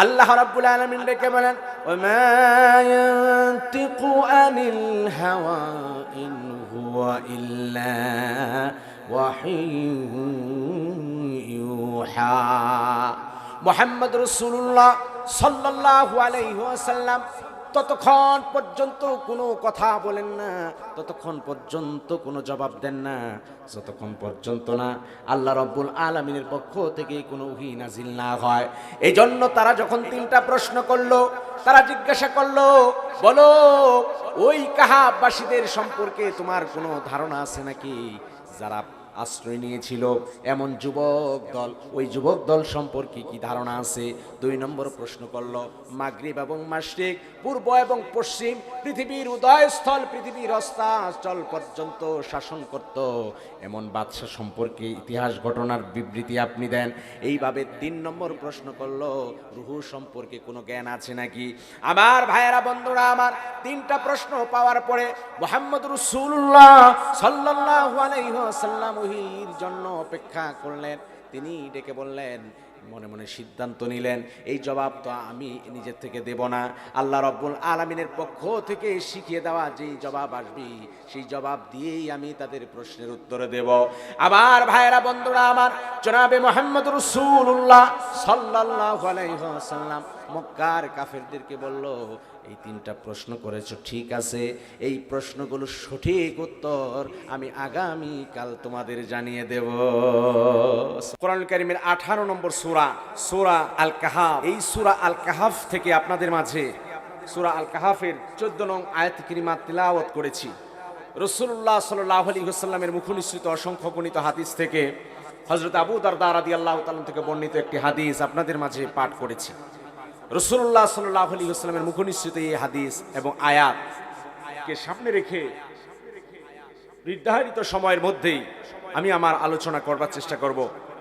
আল্লাহ রাব্বুল আলামিন ডেকে বলেন, ওয়া ইয়ানতিকু আনিল হাওয়া ইন হুয়া ইল্লা ওয়াহিয়ুন ইউহা। মুহাম্মদ রাসূলুল্লাহ সাল্লাল্লাহু আলাইহি ওয়াসাল্লাম ততক্ষণ পর্যন্ত কোনো কথা বলেন না, ততক্ষণ পর্যন্ত কোনো জবাব দেন না, যতক্ষণ পর্যন্ত না আল্লাহ রাব্বুল আলামিনের পক্ষ থেকে কোনো ওহী নাজিল না হয়। এই জন্য তারা যখন তিনটা প্রশ্ন করলো, তারা জিজ্ঞাসা করলো, বলো ওই কাহাববাসীদের সম্পর্কে তোমার কোনো ধারণা আছে নাকি যারা আশ্রয় নিয়েছিল এমন যুবক দল, ওই যুবক দল সম্পর্কে কি ধারণা আছে? 2 নম্বর প্রশ্ন করলো, মাগরিব এবং মাশরিক, পূর্ব এবং পশ্চিম, পৃথিবীর উদয়স্থল পৃথিবীর অস্তাচল পর্যন্ত শাসন করত এমন বাদশা সম্পর্কে ইতিহাস ঘটনার বিবৃতি আপনি দেন। এইভাবে 3 নম্বর প্রশ্ন করলো, রুহু সম্পর্কে কোনো জ্ঞান আছে নাকি? আমার ভাইয়েরা, বন্ধুরা আমার, 3টা প্রশ্ন পাওয়ার পরে মুহাম্মদ রাসূলুল্লাহ সাল্লাল্লাহু আলাইহি ওয়াসাল্লাম ওহীর জন্য অপেক্ষা করলেন। তিনি ডেকে বললেন, মনে মনে সিদ্ধান্ত নিলেন, এই জবাব তো আমি নিজের থেকে দেব না, আল্লাহ রাব্বুল আলামিনের পক্ষ থেকে শিখিয়ে দেওয়া যেই জবাব আসবে সেই জবাব দিয়েই আমি তাদের প্রশ্নের উত্তর দেব। আমার ভাইয়েরা, বন্ধুরা আমার, জনাবে মুহাম্মদ রাসূলুল্লাহ সাল্লাল্লাহু আলাইহি ওয়াসাল্লাম মক্কার কাফেরদেরকে বলল, এই 3টা প্রশ্ন করেছো ঠিক আছে, এই প্রশ্নগুলো সঠিক উত্তর আমি আগামী কাল তোমাদের জানিয়ে দেব। কোরআনুল কারীমের 18 নম্বর সূরা, সূরা আল কাহাফ। এই সূরা আল কাহাফ থেকে আপনাদের মাঝে সূরা আল কাহাফের 14 নং আয়াত কারিমা তিলাওয়াত করেছি। রাসূলুল্লাহ সাল্লাল্লাহু আলাইহি ওয়াসাল্লামের মুখনিসৃত অসংখ্য গণিত হাদিস থেকে হযরত আবু দারদা রাদিয়াল্লাহু তাআলা থেকে বর্ণিত একটি হাদিস আপনাদের মাঝে পাঠ করেছি। রাসূলুল্লাহ সাল্লাল্লাহু আলাইহি ওয়াসাল্লামের মুখনিসৃত এই হাদিস এবং আয়াতকে সামনে রেখে নির্ধারিত সময়ের মধ্যেই আমি আমার আলোচনা করবার চেষ্টা করব।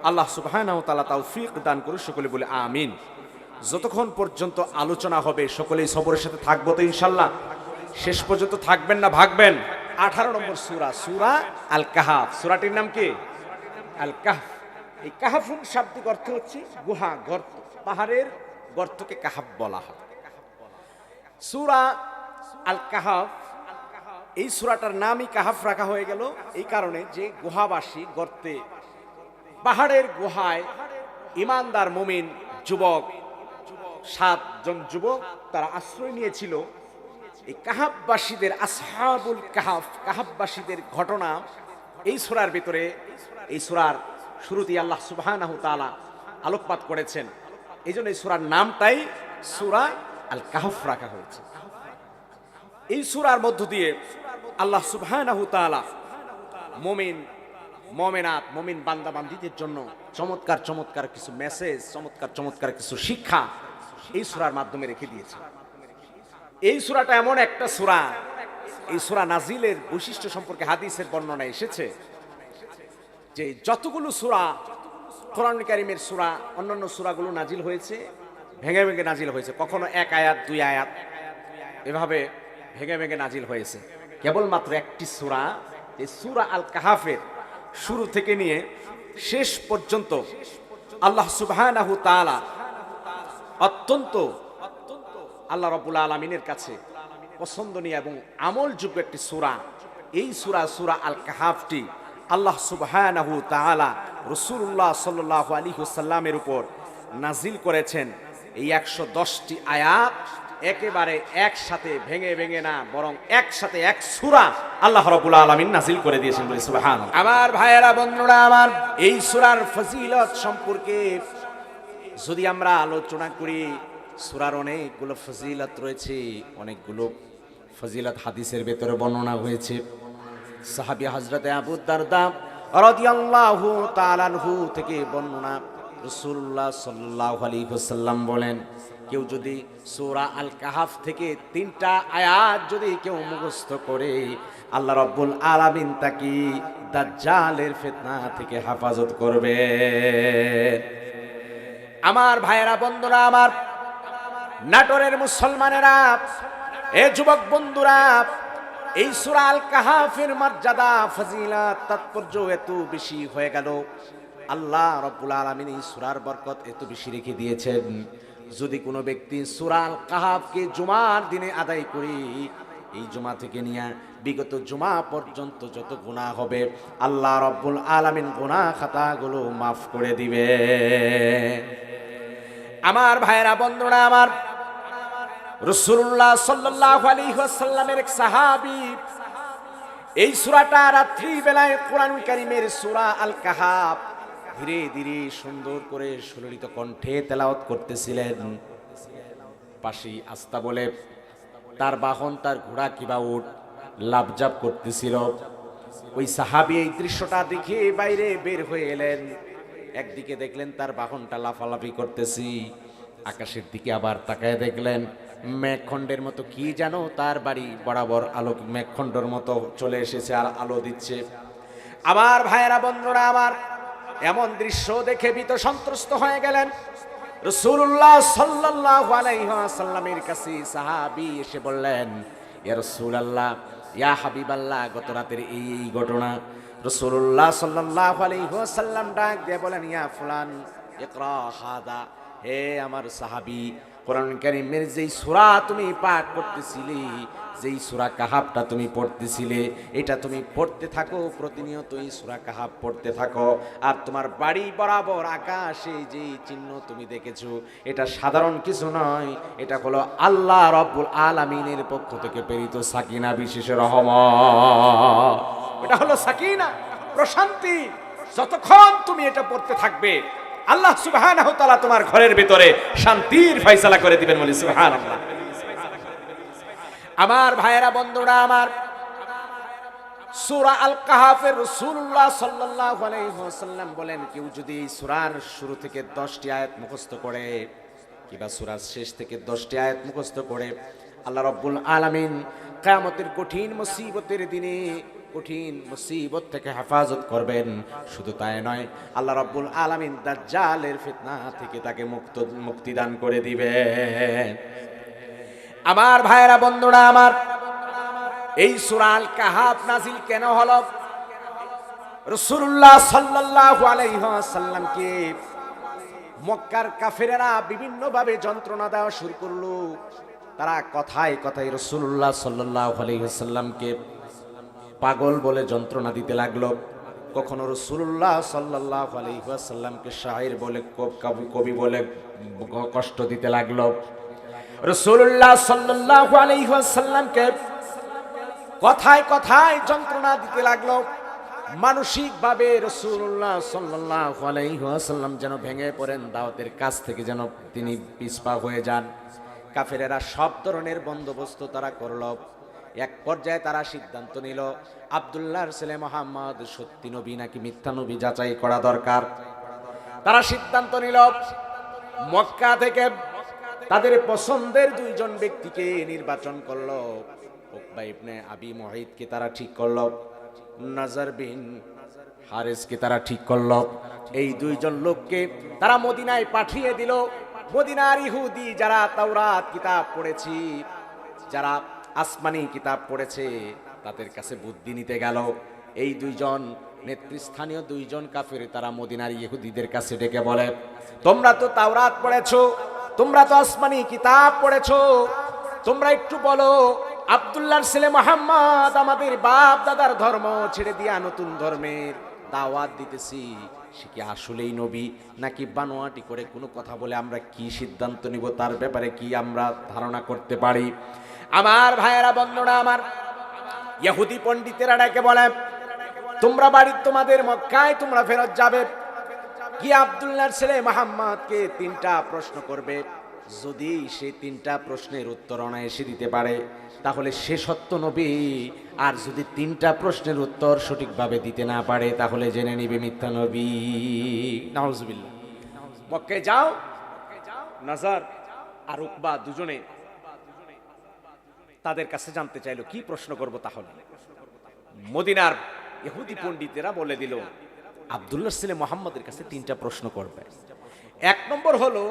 আল্লাহ সুবহানাহু ওয়া তাআলা তৌফিক দান করুন, সকলে বলে আমিন। যতক্ষণ পর্যন্ত আলোচনা হবে সকলেই সবরের সাথে থাকবো তো ইনশাআল্লাহ? শেষ পর্যন্ত থাকবেন না ভাগবেন? 18 নম্বর সূরা, সূরা আল কাহাফ। সূরাটির নাম কি? আল কাহফ। এই কাহফুন শাব্দিক অর্থ হচ্ছে গুহা, গর্ত, পাহাড়ের গর্তকে কাহাফ বলা হয়। সূরা আল কাহাফ, এই সূরাটার নামই কাহাফ রাখা হয়ে গেল এই কারণে যে গুহাবাসী, গর্তে, পাহাড়ের গুহায় ঈমানদার মুমিন যুবক, 7 জন যুবক তারা আশ্রয় নিয়েছিল। এই কাহাফবাসীদের, আসহাবুল কাহাফ, কাহাফবাসীদের ঘটনা এই সূরার ভিতরে, এই সূরার শুরুতেই আল্লাহ সুবহানাহু তাআলা আলোকপাত করেছেন। এই জন্য এই সূরার নামটাই সূরা আল কাহফ রাখা হয়েছে। এই সূরার মধ্য দিয়ে আল্লাহ সুবহানাহু তাআলা মুমিন, মুমিনাত, মুমিন বান্দা বান্দীদের জন্য চমৎকার চমৎকার কিছু মেসেজ, চমৎকার চমৎকার কিছু শিক্ষা এই সূরার মাধ্যমে রেখে দিয়েছে। এই সূরাটা এমন একটা সূরা, এই সূরা নাজিলের বৈশিষ্ট্য সম্পর্কে হাদিসের বর্ণনা এসেছে যে যতগুলো সূরা কোরআনুল কারীমের সূরা, অন্যান্য সূরাগুলো নাজিল হয়েছে ভেঙে ভেঙে নাজিল হয়েছে, কখনো 1 আয়াত 2 আয়াত এভাবে ভেঙে ভেঙে নাজিল হয়েছে। কেবলমাত্র একটি সূরা, এই সূরা আল কাহাফের শুরু থেকে নিয়ে শেষ পর্যন্ত আল্লাহ সুবহানাহু তাআলা অত্যন্ত আল্লাহ রাব্বুল আলামিনের কাছে পছন্দনীয় এবং আমলযোগ্য একটি সূরা। এই সূরা, সূরা আল কাহাফটি আল্লাহ সুবহানাহু তাআলা রাসূলুল্লাহ সাল্লাল্লাহু আলাইহি ওয়াসাল্লামের উপর নাজিল করেছেন। এই 110টি আয়াত একেবারে একসাথে ভেঙে ভেঙে না, বরং একসাথে এক সূরা আল্লাহ রাব্বুল আলামিন নাজিল করে দিয়েছেন, বলে সুবহানাল্লাহ। আমার ভাইয়েরা, বন্ধুরা আমার, এই সূরার ফজিলত সম্পর্কে যদি আমরা আলোচনা করি, সূরার অনেকগুলো ফজিলত রয়েছে, অনেকগুলো ফজিলত হাদিসের ভেতরে বর্ণনা হয়েছে। সাহাবী হযরত আবু দারদা রাদিয়াল্লাহু তাআলা আনহু থেকে বর্ণনা, রাসূলুল্লাহ সাল্লাল্লাহু আলাইহি ওয়াসাল্লাম বলেন, কেউ যদি সূরা আল কাহাফ থেকে 3টা আয়াত যদি কেউ মুখস্থ করে, আল্লাহ রাব্বুল আলামিন তাকে দাজ্জালের ফিতনা থেকে হেফাজত করবে। আমার ভাইয়েরা, বন্ধুরা আমার, নাটোরের মুসলমানেরা, এ যুবক বন্ধুরা, এই সূরা আল কাহাফের মর্যাদা, ফজিলত, তাৎপর্য এত বেশি হয়ে গেল, আল্লাহ রাব্বুল আলামিন এই সূরার বরকত এত বেশি রেখে দিয়েছেন যদি কোনো ব্যক্তি সূরা আল কাহাফকে জুমার দিনে আদায় করি, এই জুমা থেকে নিয়ে বিগত জুমা পর্যন্ত যত গুনাহ হবে আল্লাহ রাব্বুল আলামিন গুনাহ খাতাগুলো মাফ করে দিবে। আমার ভাইরা বন্ধুরা আমার, রাসূলুল্লাহ সাল্লাল্লাহু আলাইহি ওয়াসাল্লামের এক সাহাবী এই সূরাটা রাত্রি বেলায় কোরআন কারীমের সূরা আল কাহাফ ধীরে ধীরে সুন্দর করে সুললিত কণ্ঠে তেলাওয়াত করতেছিলেন। পাশি আস্তা বলে তার বাহন, তার ঘোড়া কিবা উট লাফঝাপ করতেছিল। ওই সাহাবী এই দৃশ্যটা দেখে বাইরে বের হয়ে এলেন। একদিকে দেখলেন তার বাহনটা লাফালাফি করতেছি, আকাশের দিকে আবার তাকায় দেখলেন মেঘখণ্ডের মতো কি যেন তার বাড়ি বরাবর আলো মেঘখণ্ডের মতো চলে এসেছে আর আলো দিচ্ছে। আমার ভাইয়েরা বন্ধুরা আমার, এমন দৃশ্য দেখে ভীত সন্ত্রস্ত হয়ে গেলেন। রাসূলুল্লাহ সাল্লাল্লাহু আলাইহি ওয়াসাল্লামের কাছে সাহাবী এসে বললেন, ইয়া রাসূলুল্লাহ, ইয়া হাবিবাল্লাহ, গত রাতের এই ঘটনা। রাসূলুল্লাহ সাল্লাল্লাহু আলাইহি ওয়াসাল্লাম ডাক দিয়ে বলেন, ইয়া ফুলান ইকরা হাদা, হে আমার সাহাবী, কোরআন কারীমের যেই সূরা তুমি পাঠ করতেছিলে, যেই সূরা কাহাফটা তুমি পড়তেছিলে, এটা তুমি পড়তে থাকো, প্রতিনিয়ত এই সূরা কাহাফ পড়তে থাকো। আর তোমার বাড়ি বরাবর আকাশে যে চিহ্ন তুমি দেখেছো, এটা সাধারণ কিছু নয়, এটা হলো আল্লাহ রাব্বুল আলামিনের পক্ষ থেকে প্রেরিত সাকিনা বিশেষ রহমত। এটা হলো সাকিনা, প্রশান্তি। যতক্ষণ তুমি এটা পড়তে থাকবে আল্লাহ সুবহানাহু ওয়া তাআলা তোমার ঘরের ভিতরে শান্তির ফয়সালা করে দিবেন, বলি সুবহানাল্লাহ। আমার ভাইয়েরা বন্ধুরা আমার, সূরা আল কাহাফের রাসূলুল্লাহ সাল্লাল্লাহু আলাইহি ওয়াসাল্লাম বলেন, কেউ যদি সূরার শুরু থেকে 10টি আয়াত মুখস্থ করে কিংবা সূরার শেষ থেকে 10টি আয়াত মুখস্থ করে, আল্লাহ রাব্বুল আলামিন কিয়ামতের কঠিন মুসিবতের দিনে কঠিন মুসিবত থেকে হেফাজত করবেন। শুধু তাই নয়, আল্লাহ রাব্বুল আলামিন দাজ্জালের ফিতনা থেকে তাকে মুক্তি দান করে দিবেন। আমার ভাইয়েরা বন্ধুরা আমার, এই সূরা আল কাহাফ নাজিল কেন হলো? রাসূলুল্লাহ সাল্লাল্লাহু আলাইহি ওয়াসাল্লামকে মক্কার কাফেরেরা বিভিন্ন ভাবে যন্ত্রণা দেওয়া শুরু করলো। তারা কথায় কথায় রাসূলুল্লাহ সাল্লাল্লাহু আলাইহি ওয়াসাল্লামকে পাগল বলে যন্ত্রণা দিতে লাগলো। কখনো রাসূলুল্লাহ সাল্লাল্লাহু আলাইহি ওয়াসাল্লামকে শায়ের বলে, কবি বলে কষ্ট দিতে লাগলো। রাসূলুল্লাহ সাল্লাল্লাহু আলাইহি ওয়াসাল্লামকে কথায় কথায় যন্ত্রণা দিতে লাগলো। মানসিক ভাবে রাসূলুল্লাহ সাল্লাল্লাহু আলাইহি ওয়াসাল্লাম যেন ভেঙে পড়েন, দাওয়াতের কাছ থেকে যেন তিনি পিছপা হয়ে যান। কাফেরেরা সব ধরনের বন্দোবস্ত তারা করলো। এক পর্যায়ে তারা সিদ্ধান্ত নিল, আব্দুল্লাহর ছেলে মুহাম্মদ সত্যি নবী নাকি মিথ্যা নবী যাচাই করা দরকার। তারা সিদ্ধান্ত নিল মক্কা থেকে তাদের পছন্দের দুইজন ব্যক্তিকে নির্বাচন করলো। উকবা ইবনে আবি মুআইদকে তারা ঠিক করলো, নাজার বিন হারিসকে তারা ঠিক করলো। এই দুইজন লোককে তারা মদিনায় পাঠিয়ে দিল। মদিনার ইহুদি যারা তাওরাত কিতাব পড়েছি, যারা আসমানি কিতাব পড়েছে, তাদের কাছে বুদ্ধি নিতে গেল। এই দুইজন নেতৃস্থানীয় দুইজন কাফের তারা মদিনার ইহুদিদের কাছে ডেকে বলে, তোমরা তো তাওরাত পড়েছো, তোমরা তো আসমানি কিতাব পড়েছো, তোমরা একটু বলো আব্দুল্লাহর ছেলে মুহাম্মদ আমাদের বাপ দাদার ধর্ম ছেড়ে দিয়া নতুন ধর্মের দাওয়াত দিতেছি, সে কি আসলেই নবী নাকি বানোয়াটি করে কোনো কথা বলে আমরা কি সিদ্ধান্ত নিব, তার ব্যাপারে কি আমরা ধারণা করতে পারি? আমার ভাইয়েরা বন্ধুরা আমার, ইহুদি পণ্ডিতেরা ডেকে বলে, তোমরা বাড়ি তোমাদের মক্কায় তোমরা ফেরত যাবে, কি আব্দুল্লাহর ছেলে মুহাম্মদকে 3টা প্রশ্ন করবে। যদি সেই 3টা প্রশ্নের উত্তর অনায়াসে দিতে পারে তাহলে সে সত্য নবী, আর যদি 3টা প্রশ্নের উত্তর সঠিকভাবে দিতে না পারে তাহলে জেনে নিবে মিথ্যা নবী। নাউজুবিল্লাহ। মক্কায় যাও, নাজার আর উকবা দুজনে তাদের কাছে জানতে চাইলো কি প্রশ্ন করব। তাহলে মদিনার ইহুদি পণ্ডিতেরা বলে দিল, আব্দুল্লাহর ছেলে মুহাম্মদের কাছে 3টা প্রশ্ন করবে। 1 নম্বর হলো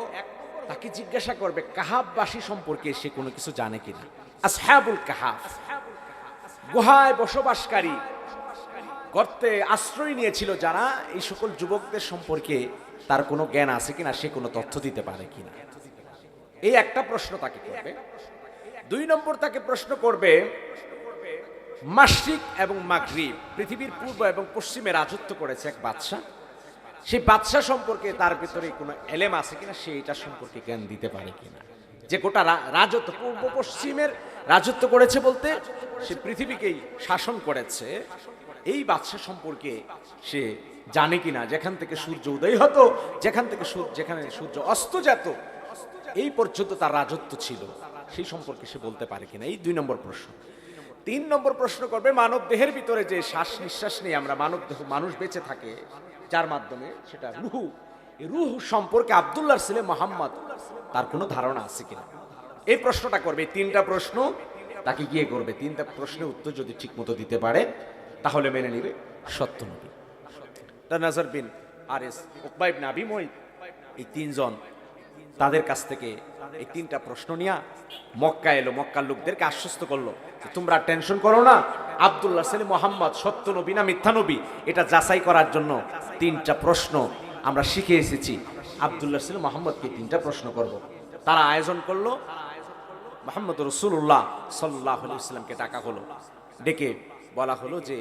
তাকে জিজ্ঞাসা করবে কাহাফবাসী সম্পর্কে সে কোনো কিছু জানে কিনা। আসহাবুল কাহাফ, গুহায় বসবাসকারী, গর্তে আশ্রয় নিয়েছিল যারা, এই সকল যুবকদের সম্পর্কে তার কোনো জ্ঞান আছে কিনা, সে কোনো তথ্য দিতে পারে কিনা। এই একটা প্রশ্ন তাকে করবে। 2 নম্বর তাকে প্রশ্ন করবে মাশরিক এবং মাগরিব, পৃথিবীর পূর্ব এবং পশ্চিমে রাজত্ব করেছে এক বাদশা, সেই বাদশা সম্পর্কে তার ভিতরে কোনো এলেম আছে কিনা, সে এটা সম্পর্কে জ্ঞান দিতে পারে কিনা। যে গোটা রাজত্ব পূর্ব পশ্চিমের রাজত্ব করেছে বলতে সে পৃথিবীকেই শাসন করেছে, এই বাদশা সম্পর্কে সে জানে কিনা, যেখান থেকে সূর্য উদয় হতো, যেখানে সূর্য অস্ত যেত, এই পর্যন্ত তার রাজত্ব ছিল, সেই সম্পর্কে সে বলতে পারে কিনা। এই 2 নম্বর প্রশ্ন। 3 নম্বর প্রশ্ন করবে মানব দেহের ভিতরে যে শ্বাস নিঃশ্বাস নিয়ে আমরা মানুষ বেঁচে থাকে, যার মাধ্যমে সেটা রূহ, এই রূহ সম্পর্কে আব্দুল্লাহর ছেলে মুহাম্মদ তার কোনো ধারণা আছে কিনা, এই প্রশ্নটা করবে। এই 3টা প্রশ্ন তাকে গিয়ে করবে। 3টা প্রশ্নের উত্তর যদি ঠিক মতো দিতে পারে তাহলে মেনে নিবে সত্য নবী। নাজার বিন আরেস, উকবা ইবনে আবি মুইত, এই 3 জন তাদের কাছ থেকে এই 3টা প্রশ্ন নিয়ে মক্কা এলো, মক্কার লোকদেরকে আশ্বস্ত করলো তোমরা টেনশন করো না, আব্দুল্লাহ ছেলে মুহাম্মদ সত্য নবী না মিথ্যা নবী এটা যাচাই করার জন্য 3টা প্রশ্ন আমরা শিখে এসেছি। আব্দুল্লাহ ছেলে মুহাম্মদকে 3টা প্রশ্ন করব। তারা আয়োজন করলো, মুহাম্মদ রাসূলুল্লাহ সাল্লাল্লাহু আলাইহি ওয়াসাল্লামকে ডাকা হলো, ডেকে বলা হলো যে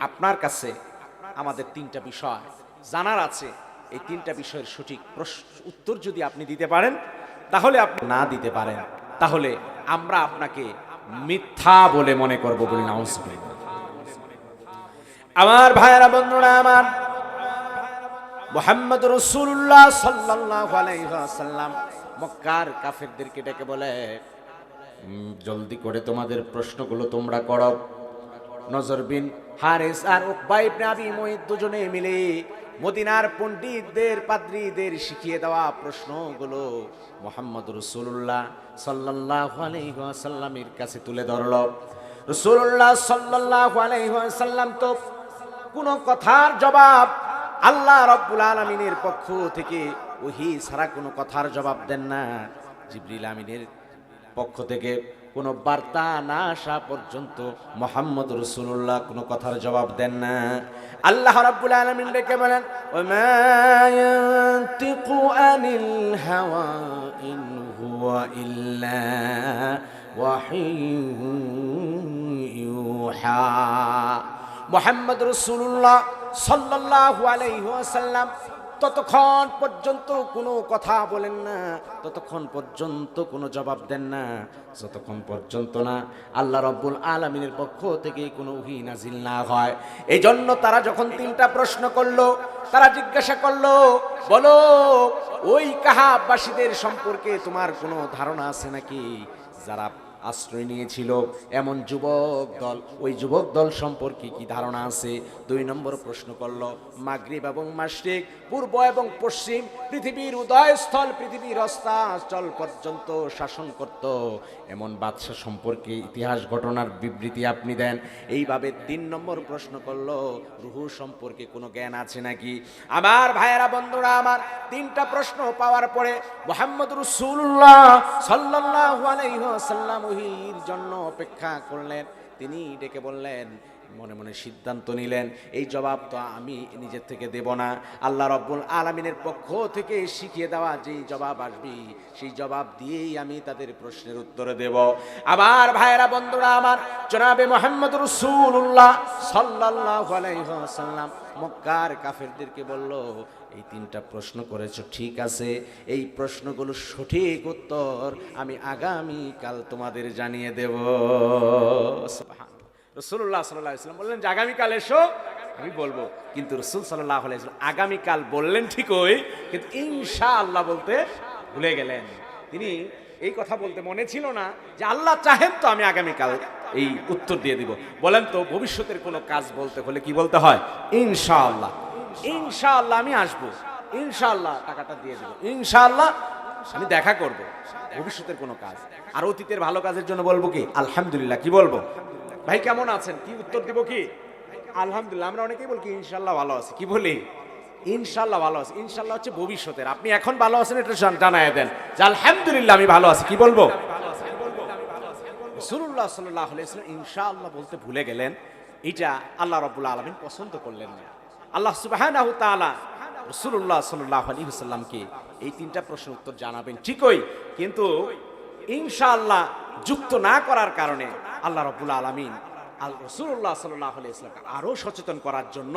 আপনার কাছে আমাদের 3টা বিষয় জানার আছে, এই 3টা বিষয়ের সঠিক উত্তর যদি আপনি দিতে পারেন, তাহলে আপনি না দিতে পারেন তাহলে আমরা আপনাকে মিথ্যা বলে মনে করব, বলি নাউজুবিল্লাহ। আমার ভাইয়েরা বন্ধুরা আমার, মুহাম্মদ রাসূলুল্লাহ সাল্লাল্লাহু আলাইহি ওয়াসাল্লাম মক্কার কাফেরদেরকে ডেকে বলে জলদি করে তোমাদের প্রশ্নগুলো তোমরা করো। নজর বিন হারিস আর উকবা ইবনে আবি মুইত দুজনে মিলে মদিনার পণ্ডিতদের পাদ্রীদের শিখিয়ে দেওয়া প্রশ্নগুলো মুহাম্মদ রাসূলুল্লাহ সাল্লাল্লাহু আলাইহি ওয়াসাল্লামের কাছে তুলে ধরল। রাসূলুল্লাহ সাল্লাল্লাহু আলাইহি ওয়াসাল্লাম তো কোনো কথার জবাব আল্লাহ রাব্বুল আলামিনের পক্ষ থেকে ওহী ছাড়া কোনো কথার জবাব দেন না। জিবরিল আমিনের পক্ষ থেকে কোনো বার্তা না আসা পর্যন্ত মুহাম্মদ রাসূলুল্লাহ কোনো কথার জবাব দেন না। আল্লাহ রাব্বুল আলামিন ডেকে বলেন ওয়ামা ইয়ানতিকু আনিল হাওয়া ইন হুয়া ইল্লা ওয়াহিয়ুন ইউহা। মুহাম্মদ রাসূলুল্লাহ সাল্লাল্লাহু আলাইহি ওয়াসাল্লাম ততক্ষণ পর্যন্ত কোনো কথা বলেন না, ততক্ষণ পর্যন্ত কোনো জবাব দেন না, যতক্ষণ পর্যন্ত না আল্লাহ রাব্বুল আলামিনের পক্ষ থেকে কোনো ওহী নাজিল না হয়। এই জন্য তারা যখন 3টা প্রশ্ন করলো, তারা জিজ্ঞাসা করলো বলো ওই কাহাববাসীদের সম্পর্কে তোমার কোনো ধারণা আছে নাকি, যারা আশ্রয় নিয়েছিল এমন যুবক দল, ওই যুবক দল সম্পর্কে কি ধারণা আছে। 2 নম্বর প্রশ্ন করলো মাগরিব এবং মাশরিক, পূর্ব এবং পশ্চিম, পৃথিবীর উদয়স্থল পৃথিবীর অস্তাচল পর্যন্ত শাসন করত এমন বাদশা সম্পর্কে ইতিহাস ঘটনার বিবৃতি আপনি দেন। এইভাবে 3 নম্বর প্রশ্ন করলো রূহ সম্পর্কে কোনো জ্ঞান আছে নাকি। আমার ভাইয়েরা বন্ধুরা আমার, 3টা প্রশ্ন পাওয়ার পরে মুহাম্মদ রাসূলুল্লাহ সাল্লাল্লাহু আলাইহি ওয়াসাল্লাম ওহীর জন্য অপেক্ষা করলেন। তিনি ডেকে বললেন, মনে মনে সিদ্ধান্ত নিলেন এই জবাব তো আমি নিজের থেকে দেব না, আল্লাহ রাব্বুল আলামিনের পক্ষ থেকে শিখিয়ে দেওয়া যেই জবাব আসবে সেই জবাব দিয়েই আমি তাদের প্রশ্নের উত্তর দেব। আমার ভাইয়েরা বন্ধুরা আমার, জনাবে মুহাম্মদ রাসূলুল্লাহ সাল্লাল্লাহু আলাইহি ওয়াসাল্লাম মক্কার কাফেরদেরকে বলল এই 3টা প্রশ্ন করেছো ঠিক আছে, এই প্রশ্নগুলো সঠিক উত্তর আমি আগামী কাল তোমাদের জানিয়ে দেব। সুবহানাল্লাহ। রাসূলুল্লাহ সাল্লাল্লাহু আলাইহি ওয়াসাল্লাম বললেন যে আগামীকাল এসো আমি বলবো, কিন্তু রাসূল সাল্লাল্লাহু আলাইহি ওয়াসাল্লাম আগামীকাল বললেন ঠিকই, কিন্তু ইনশাআল্লাহ বলতে ভুলে গেলেন। তিনি এই কথা বলতে মনে ছিল না যে আল্লাহ চাহেন তো আমি আগামীকাল এই উত্তর দিয়ে দিব। বলেন তো ভবিষ্যতের কোনো কাজ বলতে হলে কি বলতে হয়? ইনশাআল্লাহ। ইনশাআল্লাহ আমি আসবো, ইনশাআল্লাহ টাকাটা দিয়ে দেব, ইনশাআল্লাহ আমি দেখা করব। ভবিষ্যতের কোনো কাজ। আর অতীতের ভালো কাজের জন্য বলবো কি আলহামদুলিল্লাহ। কি বলবো? ভাই কেমন আছেন, কি উত্তর দিব কি আলহামদুলিল্লাহ। আমরা অনেকেই বলি কি ইনশাআল্লাহ ভালো আছে, কি বলি ইনশাআল্লাহ ভালো আছে। ইনশাআল্লাহ হচ্ছে ভবিষ্যতের, আপনি এখন ভালো আছেন এটা জানায় দেন যে আলহামদুলিল্লাহ আমি ভালো আছি। কি বলবো? রাসূলুল্লাহ সাল্লাল্লাহু আলাইহি ওয়াসাল্লাম ইনশাআল্লাহ বলতে ভুলে গেলেন। এটা আল্লাহ রাব্বুল আলামিন পছন্দ করলেন না। আল্লাহ সুবহানাহু ওয়া তাআলা রাসূলুল্লাহ সাল্লাল্লাহু আলাইহি ওয়াসাল্লামকে এই তিনটা প্রশ্নের উত্তর জানাবেন ঠিকই, কিন্তু ইনশাআল্লাহ যুক্ত না করার কারণে আল্লাহ রাব্বুল আলামিন রাসূলুল্লাহ সাল্লাল্লাহু আলাইহি ওয়াসাল্লামকে আরো সচেতন করার জন্য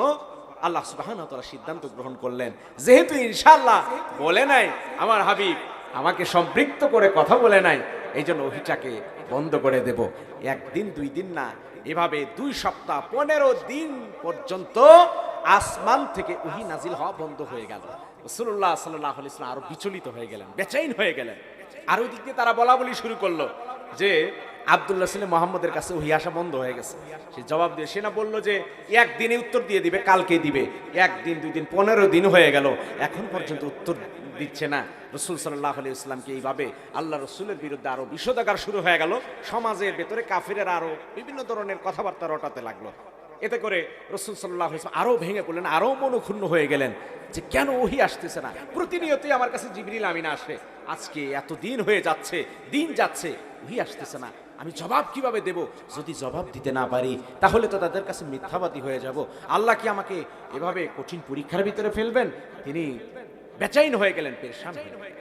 আল্লাহ সুবহানাহু ওয়া তাআলা সিদ্ধান্ত গ্রহণ করলেন, যেহেতু ইনশাআল্লাহ বলে নাই আমার হাবিব আমাকে সম্পৃক্ত করে কথা বলে নাই, এই জন্য ওহীটাকে বন্ধ করে দেব। একদিন দুই দিন না, এভাবে 2 সপ্তাহ 15 দিন পর্যন্ত আসমান থেকে ওহী নাজিল হওয়া বন্ধ হয়ে গেল। রাসূলুল্লাহ সাল্লাল্লাহু আলাইহি ওয়াসাল্লাম আরো বিচলিত হয়ে গেলেন, বেচৈন হয়ে গেলেন। আর ওই দিক দিয়ে তারা বলা বলি শুরু করলো যে আব্দুল্লাহ ছিলেন মোহাম্মদের কাছে ওহী আসা বন্ধ হয়ে গেছে। সে জবাব দিয়ে সে না বললো যে একদিনে উত্তর দিয়ে দিবে, কালকে দিবে। একদিন দুই দিন 15 দিন হয়ে গেল, এখন পর্যন্ত উত্তর দিচ্ছে না। রাসূল সাল্লাল্লাহু আলাইহি ওয়াসাল্লাম কে এইভাবে আল্লাহ রাসূলের বিরুদ্ধে আরো বিষোদাগার শুরু হয়ে গেল। সমাজের ভেতরে কাফিরেরা আরো বিভিন্ন ধরনের কথাবার্তা রটাতে লাগলো। এতে করে রাসূল সাল্লাল্লাহু আলাইহি ওয়াসাল্লাম আরো ভেঙে পড়লেন, আরো মনক্ষুণ্ণ হয়ে গেলেন যে কেন ওহী আসতেছে না। প্রতিনিয়তই আমার কাছে জিবরিল আমিন আসে, আজকে এত দিন হয়ে যাচ্ছে, দিন যাচ্ছে, ওহী আসতেছে না, আমি জবাব কিভাবে দেব? যদি জবাব দিতে না পারি তাহলে তো তাদের কাছে মিথ্যাবাদী হয়ে যাব। আল্লাহ কি আমাকে এভাবে কঠিন পরীক্ষার ভিতরে ফেলবেন? তিনি বেচাইন হয়ে গেলেন, পেরেশান হয়ে গেলেন।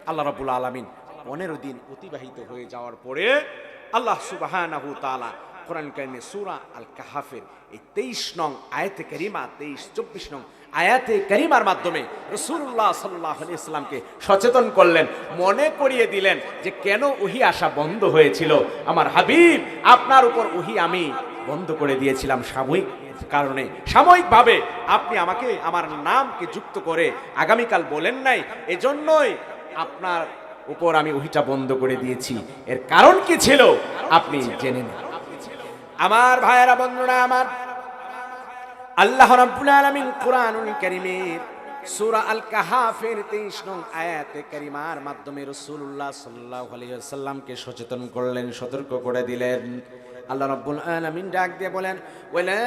আল্লাহ রাব্বুল আলামিন 15 দিন অতিবাহিত হয়ে যাওয়ার পরে আল্লাহ সুবহানাহু তাআলা কোরআন কারিমে সূরা আল কাহাফের এই 23 নং আয়াতে কারিমা, 23-24 নং আয়াতে কারিমার মাধ্যমে রাসূলুল্লাহ সাল্লাল্লাহু আলাইহি ওয়াসাল্লামকে সচেতন করলেন, মনে করিয়ে দিলেন যে কেন ওহী আসা বন্ধ হয়েছিল। আমার হাবিব, আপনার উপর ওহী আমি বন্ধ করে দিয়েছিলাম সাময়িক কারণে, সাময়িকভাবে আপনি আমাকে আমার নামকে যুক্ত করে আগামীকাল বলেন নাই, এজন্যই আপনার উপর আমি ওহীটা বন্ধ করে দিয়েছি। এর কারণ কি ছিল আপনি জেনে নিন। আমার ভাইয়েরা, বন্ধুরা আমার, আল্লাহ রাব্বুল আলামিন কুরআনুল কারীমের সূরা আল কাহাফের 23 নং আয়াতে কারিমার মাধ্যমে রাসূলুল্লাহ সাল্লাল্লাহু আলাইহি ওয়াসাল্লামকে সচেতন করলেন, সতর্ক করে দিলেন। আল্লাহ রাব্বুল আলামিন ডাক দিয়ে বলেন, ওয়ালা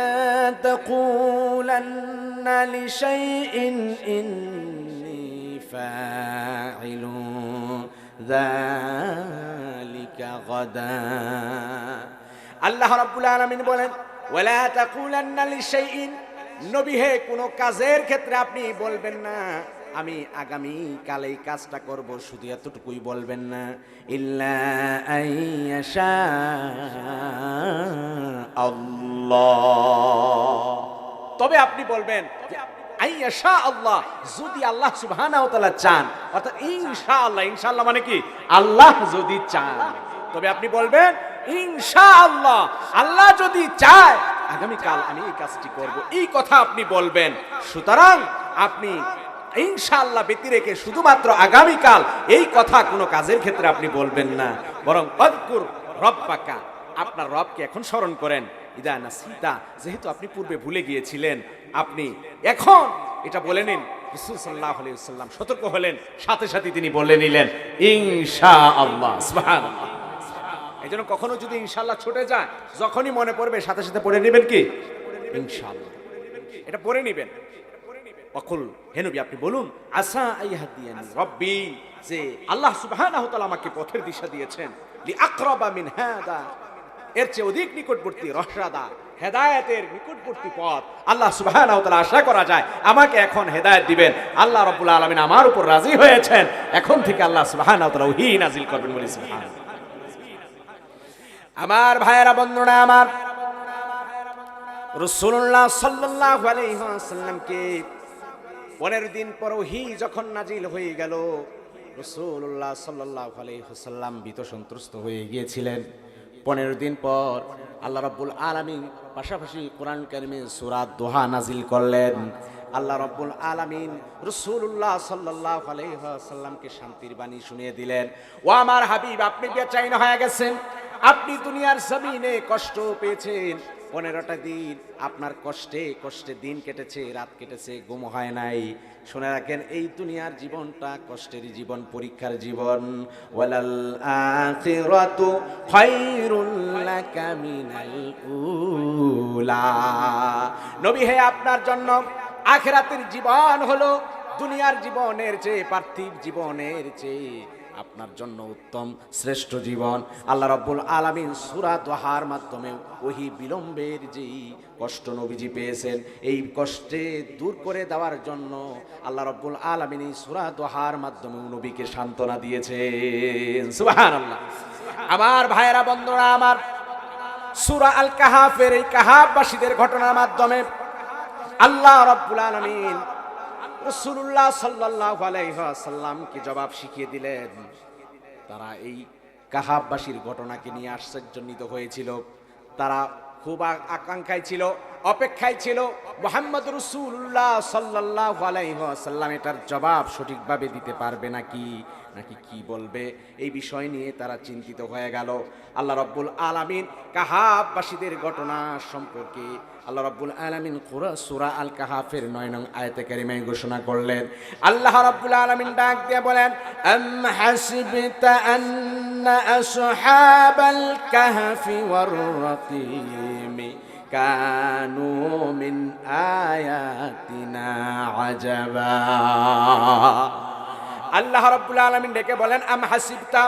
তাকুলান্না লিশাইইন ইন্নী ফাইলু যালিকা গাদা। আল্লাহ রাব্বুল আলামিন বলেন, ওয়ালা তাকুলান্না লিশাইইন, নবী হে, কোনো কাজের ক্ষেত্রে আপনি বলবেন না আমি আগামী কাল এই কাজটা করব, শুধু এতটুকুই বলবেন না, ইল্লা আইয়াশা আল্লাহ, তবে আপনি বলবেন আইয়াশা আল্লাহ, যদি আল্লাহ সুবহানাহু ওয়া তাআলা চান, অর্থাৎ ইনশাআল্লাহ। ইনশাআল্লাহ মানে কি? আল্লাহ যদি চান, তবে আপনি বলবেন ইনশাআল্লাহ, আল্লাহ যদি চায় আগামীকাল আমি এই কাজটি করব, এই কথা আপনি বলবেন। সুতরাং আপনি ইনশাআল্লাহ ব্যতি রেখে শুধুমাত্র আগামীকাল এই কথা কোনো কাজের ক্ষেত্রে আপনি বলবেন না, বরং আযকুর রব্বাকা, আপনার রবকে এখন স্মরণ করেন। ইদা নাসিতা, যেহেতু আপনি পূর্বে ভুলে গিয়েছিলেন, আপনি এখন এটা বলে নিন। রাসূল সাল্লাল্লাহু আলাইহি ওয়াসাল্লাম সতর্ক হলেন, সাথে সাথে তিনি বলে নিলেন ইনশাআল্লাহ। সুবহানাল্লাহ। এই জন্য কখনো যদি ইনশাআল্লাহ ছুটে যায়, যখনই মনে পড়বে সাথে সাথে পড়ে নেবেন কি ইনশাআল্লাহ, এটা পড়ে নেবেন। অকুল, হে নবী আপনি বলুন, আসা আইহাদিয়ানি রব্বি, যে আল্লাহ সুবহানাহু ওয়া তাআলা আমাকে পথের দিশা দিয়েছেন, লি আকরাবা মিন হাদা, এর চেয়ে অধিক নিকটবর্তী, রশাদা, হেদায়েতের নিকটবর্তী পথ আল্লাহ সুবহানাহু ওয়া তাআলা আশা করা যায় আমাকে এখন হেদায়েত দিবেন। আল্লাহ রাব্বুল আলামিন আমার উপর রাজি হয়েছেন, এখন থেকে আল্লাহ সুবহানাহু ওয়া তাআলা ওহী নাজিল করবেন বলে। সুবহানাল্লাহ। আমার ভাইয়েরা, বন্ধুরা আমার, রাসূলুল্লাহ সাল্লাল্লাহু আলাইহি ওয়াসাল্লামকে 15 দিন পর ওহী যখন নাজিল হয়ে গেল, রাসূলুল্লাহ সাল্লাল্লাহু আলাইহি ওয়াসাল্লাম ভীত সন্ত্রস্ত হয়ে গিয়েছিলেন। 15 দিন পর আল্লাহ রাব্বুল আলামিন পাশাপাশি কোরআন কারিমে সূরা দোহা নাজিল করলেন। আল্লাহ রাব্বুল আলামিন রাসূলুল্লাহ সাল্লাল্লাহু আলাইহি ওয়াসাল্লামকে শান্তির বাণী শুনিয়ে দিলেন। ও আমার হাবিব, আপনি বেচাইন হয়ে গেছেন, আপনি দুনিয়ার জমিনে কষ্ট পেয়েছেন, 15টা দিন আপনার কষ্টে কষ্টে দিন কেটেছে, রাত কেটেছে, ঘুম হয় নাই। শুনে রাখেন, এই দুনিয়ার জীবনটা কষ্টের জীবন, পরীক্ষার জীবন। ওয়ালাল আখিরাতু খায়রুল লাকা মিনাল উলা, নবী হে, আপনার জন্য আখিরাতের জীবন হলো দুনিয়ার জীবনের চেয়ে, পার্থিব জীবনের চেয়ে আপনার জন্য উত্তম শ্রেষ্ঠ জীবন। আল্লাহ রাব্বুল আলামিন সূরা দোহার মাধ্যমে ওহি বিলম্বের যেই কষ্ট নবীজি পেয়েছেন, এই কষ্টে দূর করে দেওয়ার জন্য আল্লাহ রাব্বুল আলামিন এই সূরা দোহার মাধ্যমে নবীকে সান্ত্বনা দিয়েছেন। সুবহানাল্লাহ। আমার ভাইয়েরা, বন্ধুরা আমার, সূরা আল কাহাফের এই কাহাফবাসীদের ঘটনার মাধ্যমে আল্লাহ রাব্বুল আলামিন রাসূলুল্লাহ সাল্লাল্লাহু আলাইহি ওয়াসাল্লামকে জবাব শিখিয়ে দিলেন। তারা এই কাহাফবাসীর ঘটনাকে নিয়ে আশ্চর্যান্বিত হয়েছিল। তারা খুব আকাঙ্ক্ষায় ছিল, অপেক্ষায় ছিল মুহাম্মদ রাসূলুল্লাহ সাল্লাল্লাহু আলাইহি ওয়াসাল্লাম এটার জবাব সঠিকভাবে দিতে পারবে নাকি কি বলবে, এই বিষয় নিয়ে তারা চিন্তিত হয়ে গেল। আল্লাহ রাব্বুল আলামিন কাহাফবাসীদের ঘটনা সম্পর্কে আল্লাহ রাব্বুল আলামিন সূরা আল কাহাফের 9 নং আয়াতে কারিমায় ঘোষণা করলেন। আল্লাহ রাব্বুল আলামিন ডাক দিয়ে বলেন, আম হাসিবতা আন্না আসহাবাল কাহফি ওয়ার রাকিম কানু মিন আয়াতিনা আজাবা। আল্লাহ রাব্বুল আলামিন ডেকে বলেন, আম হাসিবতা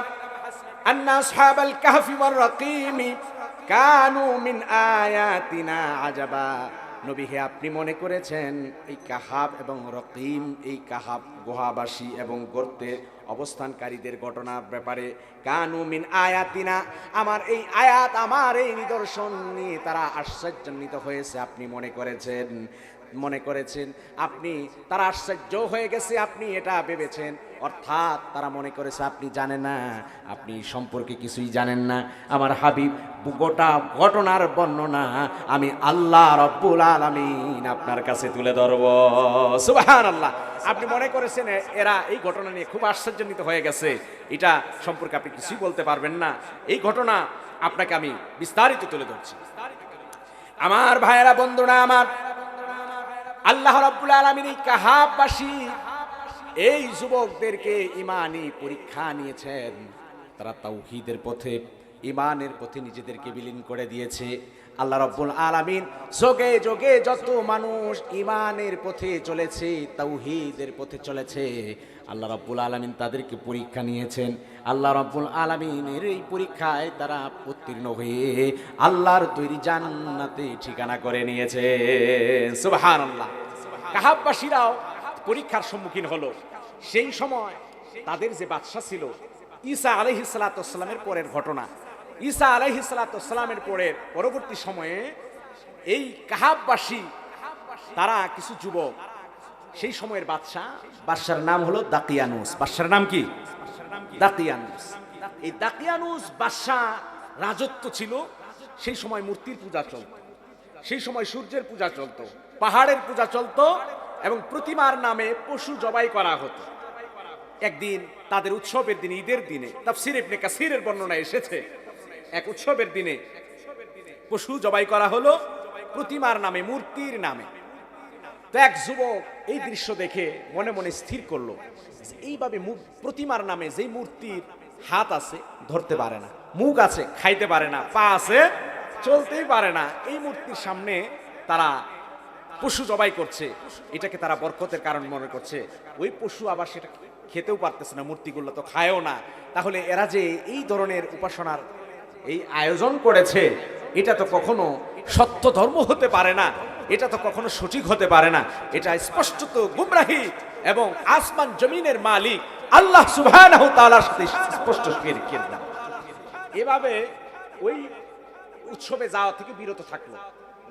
আন্না আসহাবাল কাহফি ওয়ার রাকিম কানু মিন আয়াতিনা আজাবা। নবী হে, আপনি মনে করেছেন এই কাহাব এবং রকিম, এই কাহাব গুহাবাসী এবং গর্তের অবস্থানকারীদের ঘটনার ব্যাপারে, কানু মিন আয়াতিনা, আমার এই আয়াত, আমার এই নিদর্শন নিয়ে তারা আশ্চর্যান্বিত হয়েছে, আপনি মনে করেছেন আপনি, তারা আশ্চর্য হয়ে গেছে, আপনি এটা ভেবেছেন। অর্থাৎ তারা মনে করেছে আপনি জানেন না, আপনি সম্পর্কে কিছুই জানেন না। আমার হাবিব গোটা ঘটনার বর্ণনা আমি আল্লাহ রাব্বুল আলামিন আপনার কাছে তুলে ধরব। সুবহানাল্লাহ। আপনি মনে করেছেন এরা এই ঘটনা নিয়ে খুব আশ্চর্যান্বিত হয়ে গেছে, এটা সম্পর্কে আপনি কিছুই বলতে পারবেন না। এই ঘটনা আপনাকে আমি বিস্তারিত তুলে ধরছি। আমার ভাইয়েরা, বন্ধুরা আমার, আল্লাহ রাব্বুল আলামিন এই কাহাফবাসী এই যুবকদেরকে ইমানি পরীক্ষা নিয়েছেন। তারা তাওহীদের পথে, ইমানের পথে নিজেদেরকে বিলীন করে দিয়েছে। আল্লাহ রাব্বুল আলামিন যোগে যোগে যত মানুষ ইমানের পথে চলেছে, তাওহীদের পথে চলেছে, আল্লাহ রাব্বুল আলামিন তাদেরকে পরীক্ষা নিয়েছেন। আল্লাহ রাব্বুল আলামিনের এই পরীক্ষায় তারা উত্তীর্ণ হয়ে আল্লাহর তৈরি জান্নাতে ঠিকানা করে নিয়েছে। সুবহানাল্লাহ। কাহাফবাসীরাও পরীক্ষার সম্মুখীন হলো। সেই সময় তাদের যে বাদশা ছিল, ঈসা আলাইহিস সালাতু ওয়াস সালামের পরের ঘটনা। ঈসা আলাইহিস সালাতু ওয়াস সালামের পরবর্তী সময়ে এই কাহাফবাসী তারা কিছু যুবক, সেই সময়ের বাদশার নাম হলো দাকিয়ানুস। বাদশার নাম কি? দাকিয়ানুস। এই দাকিয়ানুস বাদশা রাজত্ব ছিল। সেই সময় মূর্তির পূজা চলত, সেই সময় সূর্যের পূজা চলত, পাহাড়ের পূজা চলত এবং প্রতিমার নামে পশু জবাই করা হতো। একদিন তাদের উৎসবের দিনে, ঈদের দিনে, তাফসীর ইবনে কাসীরের বর্ণনা এসেছে, এক উৎসবের দিনে পশু জবাই করা হলো প্রতিমার নামে, মূর্তির নামে। তো এক যুবক এই দৃশ্য দেখে মনে মনে স্থির করলো, এইভাবে প্রতিমার নামে যেই মূর্তির হাত আছে ধরতে পারে না, মুখ আছে খাইতে পারে না, পা আছে চলতেই পারে না, এই মূর্তির সামনে তারা পশু জবাই করছে, এটাকে তারা বরকতের কারণ মনে করছে। ওই পশু আবার সেটা খেতেও পারতেছে না, মূর্তিগুলো তো খায়ও না। তাহলে এরা যে এই ধরনের উপাসনার এই আয়োজন করেছে, এটা তো কখনো সত্য ধর্ম হতে পারে না, এটা তো কখনো সঠিক হতে পারে না, এটা স্পষ্টত গুমরাহি এবং আসমান জমিনের মালিক আল্লাহ সুবহানাহু ওয়া তাআলার সাথে স্পষ্ট শিরক। এভাবে ওই উৎসবে যাওয়া থেকে বিরত থাকলো,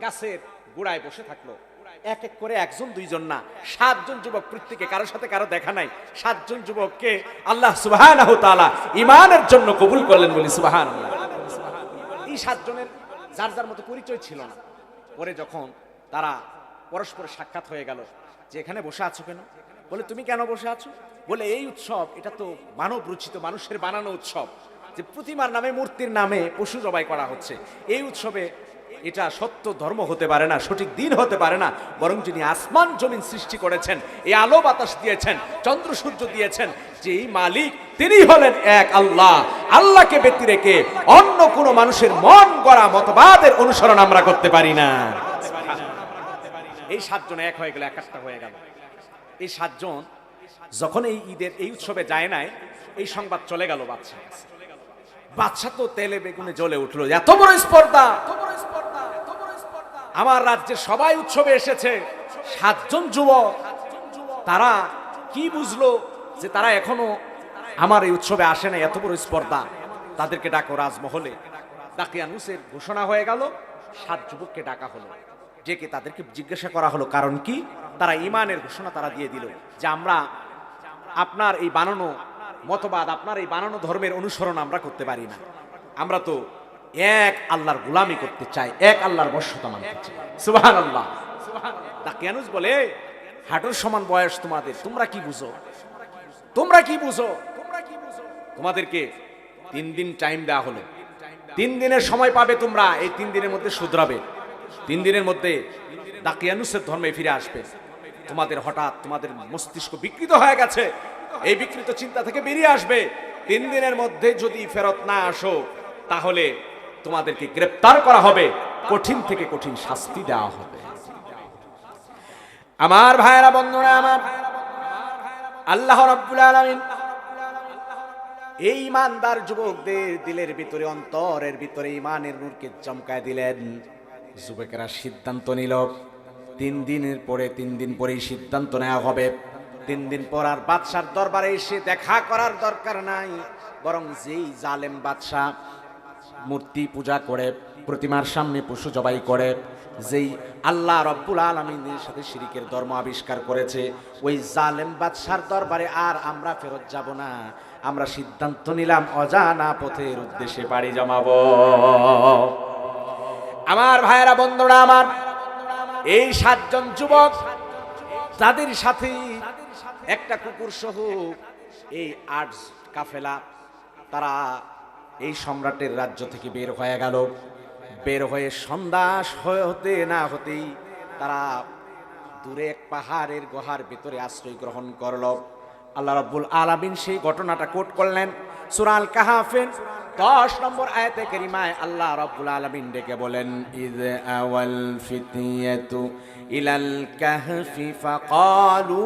গাছের গোড়ায় বসে থাকলো। এক এক করে একজন দুইজন না, 7 জন যুবক, প্রত্যেকে কারোর সাথে কারো দেখা নাই, 7 জন যুবককে আল্লাহ সুবহানাহু ওয়া তাআলা ঈমানের জন্য কবুল করলেন, বলি সুবহানাল্লাহ। এই 7 জনের যার যার মতো পরিচয় ছিল না। পরে যখন তারা পরস্পরের সাক্ষাৎ হয়ে গেল, যে এখানে বসে আছো কেন? বলে তুমি কেন বসে আছো? বলে এই উৎসব, এটা তো মানব রচিত, মানুষের বানানো উৎসব, যে প্রতিমার নামে, মূর্তির নামে পশু জবাই করা হচ্ছে। এই উৎসবে এটা সত্য ধর্ম হতে পারে না, সঠিক দিন হতে পারে না, বরং যিনি আসমান জমিন সৃষ্টি করেছেন, এই আলো বাতাস দিয়েছেন, চন্দ্র সূর্য দিয়েছেন, যে এই মালিক তিনি হলেন এক আল্লাহ। আল্লাহকে ব্যতি রেখে অন্য কোনো মানুষের মন গড়া মতবাদের অনুসরণ আমরা করতে পারি না। এই 7 জন এক হয়ে গেল, একাত্তা হয়ে গেল। এই 7 জন যখন এই ঈদের এই উৎসবে যায় নাই, এই সংবাদ চলে গেল বাদশার কাছে। বাদশা তো তেলে বেগুনে জ্বলে উঠলো, এত বড় স্পর্ধা, আমার রাজ্যের সবাই উৎসবে এসেছে, 7 জন যুবক, তারা কি বুঝলো যে তারা এখনো আমার এই উৎসবে আসে না, এত বড় স্পর্ধা। তাদেরকে ডাকো রাজমহলে। দাকিয়ানুসের ঘোষণা হয়ে গেল, 7 যুবককে ডাকা হলো, ডেকে তাদেরকে জিজ্ঞাসা করা হলো কারণ কি। তারা ইমানের ঘোষণা তারা দিয়ে দিল যে আমরা আপনার এই বানানো মতবাদ, আপনার এই বানানো ধর্মের অনুসরণ আমরা করতে পারি না, আমরা তো এক আল্লাহর গোলামি করতে চাই, এক আল্লাহর বশ্যতা মানতে চাই। সুবহানাল্লাহ। দাকিয়ানুস বলে, হাঁটুর সমান বয়স তোমাদের, তোমরা কি বুঝো, তোমরা কি বুঝো? তোমাদেরকে 3 দিন টাইম দেওয়া হলো, 3 দিনের সময় পাবে তোমরা, এই 3 দিনের মধ্যে শুধরাবে, 3 দিনের মধ্যে দাকিয়ানুসের ধর্মে ফিরে আসবে। তোমাদের হঠাৎ তোমাদের মস্তিষ্ক বিকৃত হয়ে গেছে, এই বিকৃত চিন্তা থেকে বেরিয়ে আসবে। 3 দিনের মধ্যে যদি ফেরত না আসো তাহলে তোমাদেরকে গ্রেফতার করা হবে, কঠিন থেকে কঠিন শাস্তি দেওয়া হবে। আমার ভাইরা বন্ধুরা আমার, আল্লাহ রাব্বুল আলামিন এই ইমানদার যুবকদের দিলের ভিতরে, অন্তরের ভিতরে ইমানের নূরকে চমকায় দিলেন। যুবকেরা সিদ্ধান্ত নিল 3 দিন পরেই সিদ্ধান্ত নেওয়া হবে। 3 দিন পর আর বাদশার দরবারে এসে দেখা করার দরকার নাই, বরং যেই জালেম বাদশা মূর্তি পূজা করে, প্রতিমার সামনে পশু জবাই করে, যেই আল্লাহ রাব্বুল আলামিনের সাথে শিরিকের ধর্ম আবিষ্কার করেছে, ওই জালেম বাদশার দরবারে আর আমরা ফেরত যাব না। আমরা সিদ্ধান্ত নিলাম অজানা পথের উদ্দেশ্যে পাড়ি জমাবো। আমার ভাইয়েরা বন্ধুরা আমার, এই 7 জন যুবক, তাদের সাথে একটা কুকুর সহ এই 8 কাফেলা, তারা এই সম্রাটের রাজ্য থেকে বের হয়ে গেল। বের হয়ে সন্ধ্যা হতে না হতেই তারা দূরে এক পাহাড়ের গুহার ভিতরে আশ্রয় গ্রহণ করল। আল্লাহ রাব্বুল আলামিন সেই ঘটনাটা কোট করলেন সূরা আল কাহাফের 10 নম্বর আয়াতে কারিমায়। আল্লাহ রাব্বুল আলামিন ডেকে বলেন, ইয আওয়াল ফিতিয়াতু ইলাল কাহফি ফাকালু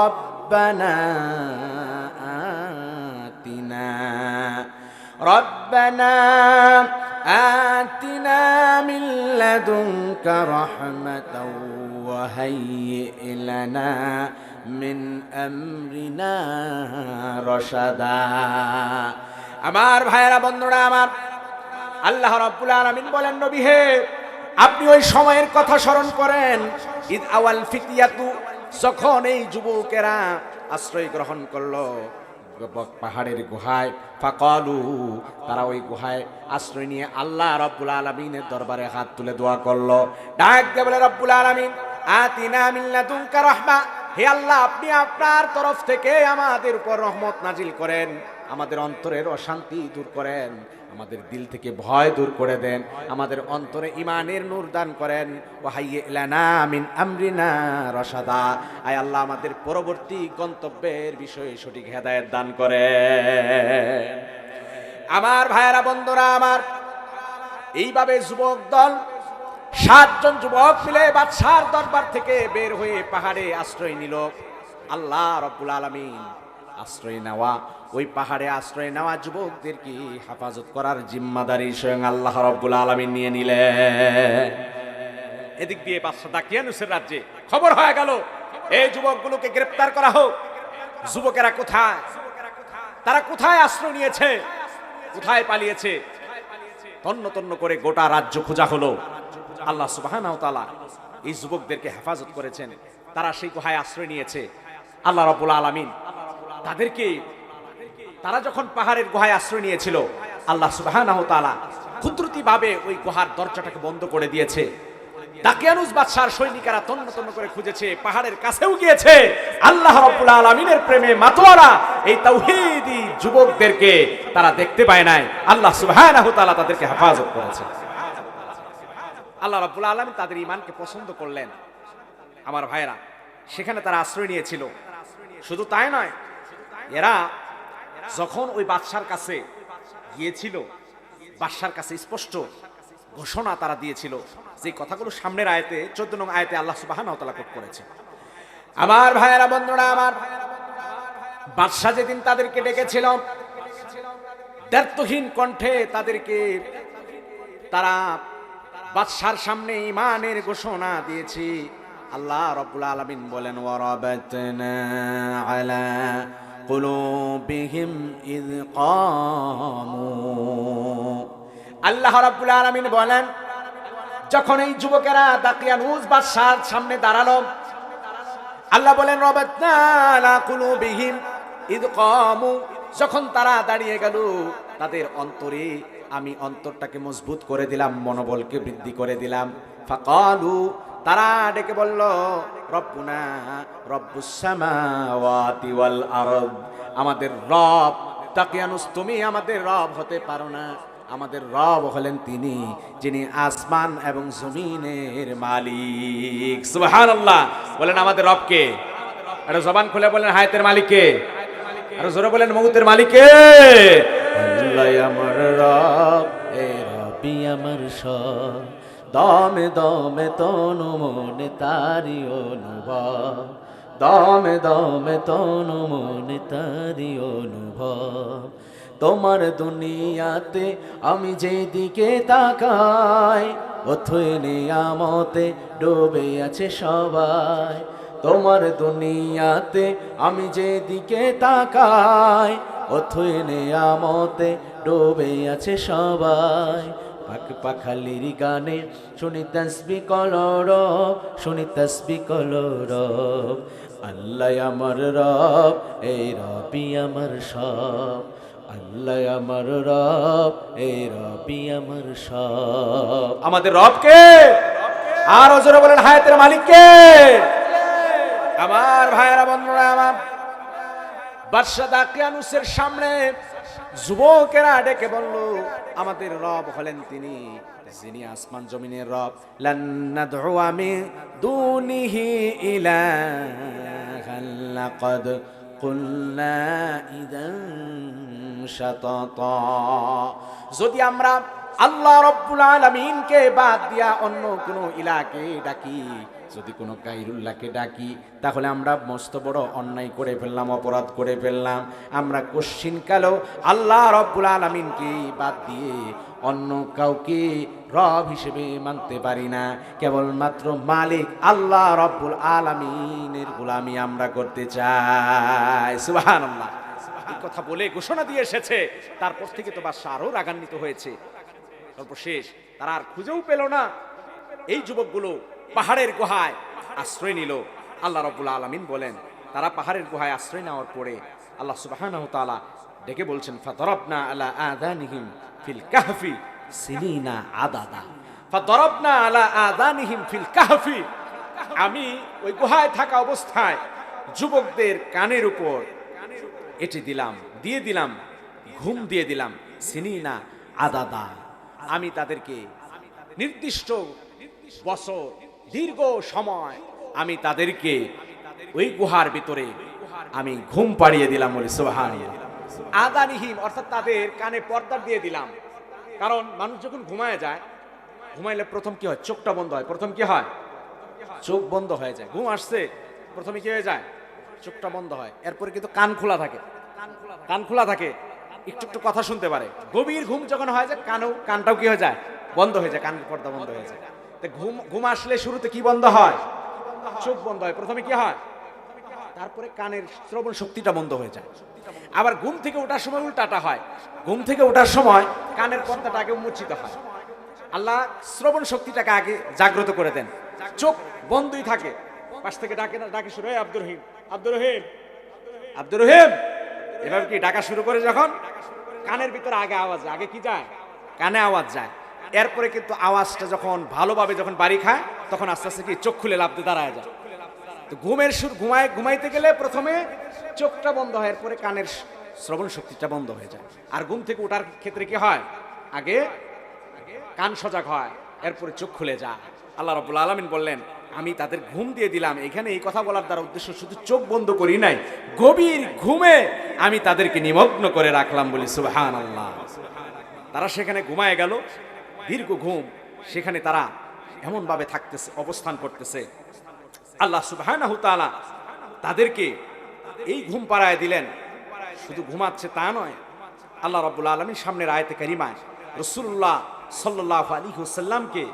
রাব্বানা آتنا من لدنك رحمة وهيئ لنا من أمرنا رشدا। আমার ভাইরা বন্ধুরা আমার, আল্লাহ রাব্বুল আলামিন বলেন, নবী হে, আপনি ওই সময়ের কথা স্মরণ করেন, ইদ আওয়াল ফিতিয়াতু, যখন এই যুবকেরা আশ্রয় গ্রহণ করলো পাহাড়ের গুহায়, ফাকালু, তারা ওই গুহায় আশ্রয় নিয়ে আল্লাহ রাব্বুল আলামিনের দরবারে হাত তুলে দোয়া করলো, ডাক দিয়ে বলে, রাব্বুল আলামিন আতিনা মিন লাদুনকা রাহমা, হে আল্লাহ, আপনি আপনার তরফ থেকে আমাদের উপর রহমত নাজিল করেন, আমাদের অন্তরের অশান্তি দূর করেন, আমাদের দিল থেকে ভয় দূর করে দেন, আমাদের অন্তরে ঈমানের নূর দান করেন। ওয়াহাইয়্যি লানা মিন আমরিনা রাশাদা, আয় আল্লাহ, আমাদের পরবর্তী গন্তব্যের বিষয়ে সঠিক হেদায়েত দান করেন। আমার ভাইয়েরা বন্ধুরা আমার, এইভাবে যুবক দল 7 জন যুবক মিলে বাদশার দরবার থেকে বের হয়ে পাহাড়ে আশ্রয় নিল। আল্লাহ রাব্বুল আলামিন আশ্রয় নেওয়া, ওই পাহাড়ে আশ্রয় নেওয়া যুবকদেরকে হেফাজত করার জিম্মাদারি স্বয়ং আল্লাহ রাব্বুল আলামিন নিয়ে নিলেন। এদিক দিয়ে বাদশা দাকিয়ানুসের রাজ্যে খবর হয়ে গেল, এই যুবকগুলোকে গ্রেফতার করা হোক। যুবকেরা কোথায়, তারা কোথায় আশ্রয় নিয়েছে, কোথায় পালিয়েছে, তন্ন তন্ন করে গোটা রাজ্য খোঁজা হলো। আল্লাহ সুবহানাহু ওয়া তাআলা এই যুবকদেরকে হেফাজত করেছেন, তারা সেই গুহায় আশ্রয় নিয়েছে। আল্লাহ রাব্বুল আলামিন তাদেরকে, তারা যখন পাহাড়ের গুহায় আশ্রয় নিয়েছিল, আল্লাহ সুবহানাহু ওয়া তাআলা কুদরতিভাবে ওই গুহার দরজাটাকে বন্ধ করে দিয়েছে। দাকিয়ানুস বাদশার সৈনিকেরা তন্ন তন্ন করে খুঁজেছে, পাহাড়ের কাছেও গিয়েছে। আল্লাহ রাব্বুল আলামিনের প্রেমে মাতোয়ারা এই তাওহীদি যুবকদেরকে তারা দেখতে পায় নাই। আল্লাহ সুবহানাহু ওয়া তাআলা তাদেরকে হেফাজত করেছে। আল্লাহ রাব্বুল আলামিন তাদের ঈমানকে পছন্দ করলেন। আমার ভাইরা, সেখানে তারা আশ্রয় নিয়েছিল। শুধু তাই নয়, এরা যখন ওই বাদশার কাছে গিয়েছিল, বাদশার কাছে স্পষ্ট ঘোষণা তারা দিয়েছিল, যে কথাগুলো সামনের আয়াতে 14 নং আয়াতে আল্লাহ সুবহানাহু ওয়া তাআলা কোট করেছে। আমার ভাইয়েরা বন্ধুরা আমার, বাদশাহ যেদিন তাদেরকে ডেকেছিল, দ্ব্যর্থহীন কণ্ঠে তাদেরকে তারা বাদশার সামনে ঈমানের ঘোষণা দিয়েছে। আল্লাহ রাব্বুল আলামিন বলেন, ওয়ারাবাতনা আলা কুলুবিহিম ইয কামু। আল্লাহ রাব্বুল আলামিন বলেন, যখন এই যুবকেরা দাকিয়ানুস বাদশার সামনে দাঁড়ালো, আল্লাহ বলেন রাবাতনা আলা কুলুবিহিম ইয কামু, যখন তারা দাঁড়িয়ে গেল তাদের অন্তরে আমি অন্তরটাকে মজবুত করে দিলাম, মনোবলকে বৃদ্ধি করে দিলাম। ফাকালু, তারা ডেকে বলল, রব্বুনা রব্বুস সামাওয়াতি ওয়াল আরদ, আমাদের রব দাকিয়ানুস তুমি আমাদের রব হতে পারো না, আমাদের রব হলেন তিনি যিনি আসমান এবং জমিনের মালিক। সুবহানাল্লাহ। বলেন আমাদের রব কে? আরে জবান খুলে বলেন হায়াতের মালিক কে? আর জোরে বলেন মউতের মালিক কে? আল্লাহ আমার রব, এ রবি আমার সব, দমে দমে তনু মনে তারি অনুভব, দমে দমে তনু মনে তারি অনুভব। তোমার দুনিয়াতে আমি যেদিকে তাকাই, অথই নিয়ামতে ডুবে আছে সবাই। তোমার দুনিয়াতে আমি যেদিকে তাকাই, অথই নিয়ামতে ডুবে আছে সবাই। পাখ পাখালির গানে শুনি তাসবিহ কলরব, শুনি তাসবিহ কলরব। আল্লাহ আমার রব, এই রবি আমার সব, আল্লাহ আমার রব, এই রবি আমার সব। আমাদের রব কে? আর জোরে বলেন হায়াতের মালিক কে? আমার ভাইয়েরা বন্ধুরা আমার, বাদশা দাকিয়ানুসের সামনে যুবকেরা ডেকে বলল, আমাদের রব হলেন তিনি যিনি আসমান জমিনের রব। লান নাদউ মিন দুনিহি ইলাহান লাকাদ কুলনা ইযান শাতাতা। যদি আমরা আল্লাহ রাব্বুল আলামিনকে বাদ দিয়া অন্য কোনো ইলাকে ডাকি, যদি কোনো গায়রুল্লাহকে ডাকি, তাহলে আমরা মস্ত বড় অন্যায় করে ফেললাম, অপরাধ করে ফেললাম। আমরা কোশ্চিনকালেও আল্লাহ রাব্বুল আলামিনকে বাদ দিয়ে অন্য কাউকে রব হিসেবে মানতে পারি না। কেবলমাত্র মালিক আল্লাহ রাব্বুল আলামিনের গোলামি আমরা করতে চাই। সুবহানাল্লাহ। এই কথা বলে ঘোষণা দিয়ে এসেছে, তারপর থেকে তো বাদশা আরো রাগান্বিত হয়েছে। সর্বশেষ তারা আর খুঁজেও পেল না। এই যুবকগুলো পাহাড়ের গুহায় আশ্রয় নিল। আল্লাহ রাব্বুল আলামিন বলেন, তারা পাহাড়ের গুহায় আশ্রয় নেওয়ার পরে আল্লাহ সুবহানাহু ওয়া তাআলা ডেকে বলছেন, ফাদরাবনা আলা আযানিহিম ফিল কাহফি সিনিনা আদাদা। ফাদরাবনা আলা আযানিহিম ফিল কাহফি, আমি ওই গুহায় থাকা অবস্থায় যুবকদের কানের উপর এটি দিলাম, দিয়ে দিলাম, ঘুম দিয়ে দিলাম, সিনিনা আদাদা। আমি তাদেরকে নির্দিষ্ট বছর, দীর্ঘ সময় আমি তাদেরকে ওই গুহার ভিতরে আমি ঘুম পাড়িয়ে দিলাম। বলি সুবহানাল্লাহ। আযানিহিম অর্থাৎ তাদের কানে পর্দা দিয়ে দিলাম। কারণ মানুষ যখন ঘুমায় যায়, ঘুমাইলে প্রথম কি হয়? চোখটা বন্ধ হয়। প্রথম কি হয়? চোখ বন্ধ হয়ে যায়। ঘুম আসছে, প্রথমে কি হয়ে যায়? চোখটা বন্ধ হয়। এরপরে কিন্তু কান খোলা থাকে, কান খোলা থাকে, একটু একটু কথা শুনতে পারে। গভীর ঘুম যখন হয় যায়, কানটাও কি হয়ে যায়? বন্ধ হয়ে যায়, কানের পর্দা বন্ধ হয়ে যায়। ঘুম আসলে শুরুতে কি বন্ধ হয়? চোখ বন্ধ হয়। প্রথমে কি হয়? তারপরে কানের শ্রবণ শক্তিটা বন্ধ হয়ে যায়। আবার ঘুম থেকে ওঠার সময় উল্টাটা হয়। ঘুম থেকে ওঠার সময় কানের পর্দাটা আগে উন্মোচিত হয়। আল্লাহ শ্রবণ শক্তিটাকে আগে জাগ্রত করে দেন। চোখ বন্ধই থাকে। পাশ থেকে ডাকে শুরু হয়, আব্দুর রহিম, আব্দুর রহিম, আব্দুর রহিম। এভাবে কি ডাকা শুরু করে যখন কানের ভিতরে আগে আওয়াজ, আগে কি যায়? কানে আওয়াজ যায়। এরপরে কিন্তু আওয়াজটা যখন ভালোভাবে যখন বাড়ি খায়, তখন আস্তে আস্তে কি চোখ খুলে লাফ দিয়ে দাঁড়ায় যায়। তো ঘুমাইতে গেলে প্রথমে চোখটা বন্ধ হয়, এরপরে কানের শ্রবণ শক্তিটা বন্ধ হয়ে যায়। আর ঘুম থেকে ওঠার ক্ষেত্রে কি হয়? আগে কান সজাগ হয়, এরপরে চোখ খুলে যায়। আল্লাহ রাব্বুল আলামিন বললেন, আমি তাদের ঘুম দিয়ে দিলাম। এখানে এই কথা বলার দ্বারা উদ্দেশ্য শুধু চোখ বন্ধ করি নাই, গভীর ঘুমে আমি তাদেরকে নিমগ্ন করে রাখলাম। বলি সুবহানাল্লাহ। তারা সেখানে ঘুমায় গেল, দীর্ঘ ঘুম। সেখানে তারা এমন ভাবে থাকতেছে, অবস্থান করতেছে। আল্লাহ সুবহানাহু ওয়া তাআলা তাদেরকে এই ঘুম পাড়ায় দিলেন। শুধু ঘুমাচ্ছে তা নয়, আল্লাহ রাব্বুল আলামিন সামনের আয়াতে কারিমায় রাসূলুল্লাহ সাল্লাল্লাহু আলাইহি ওয়াসাল্লামকে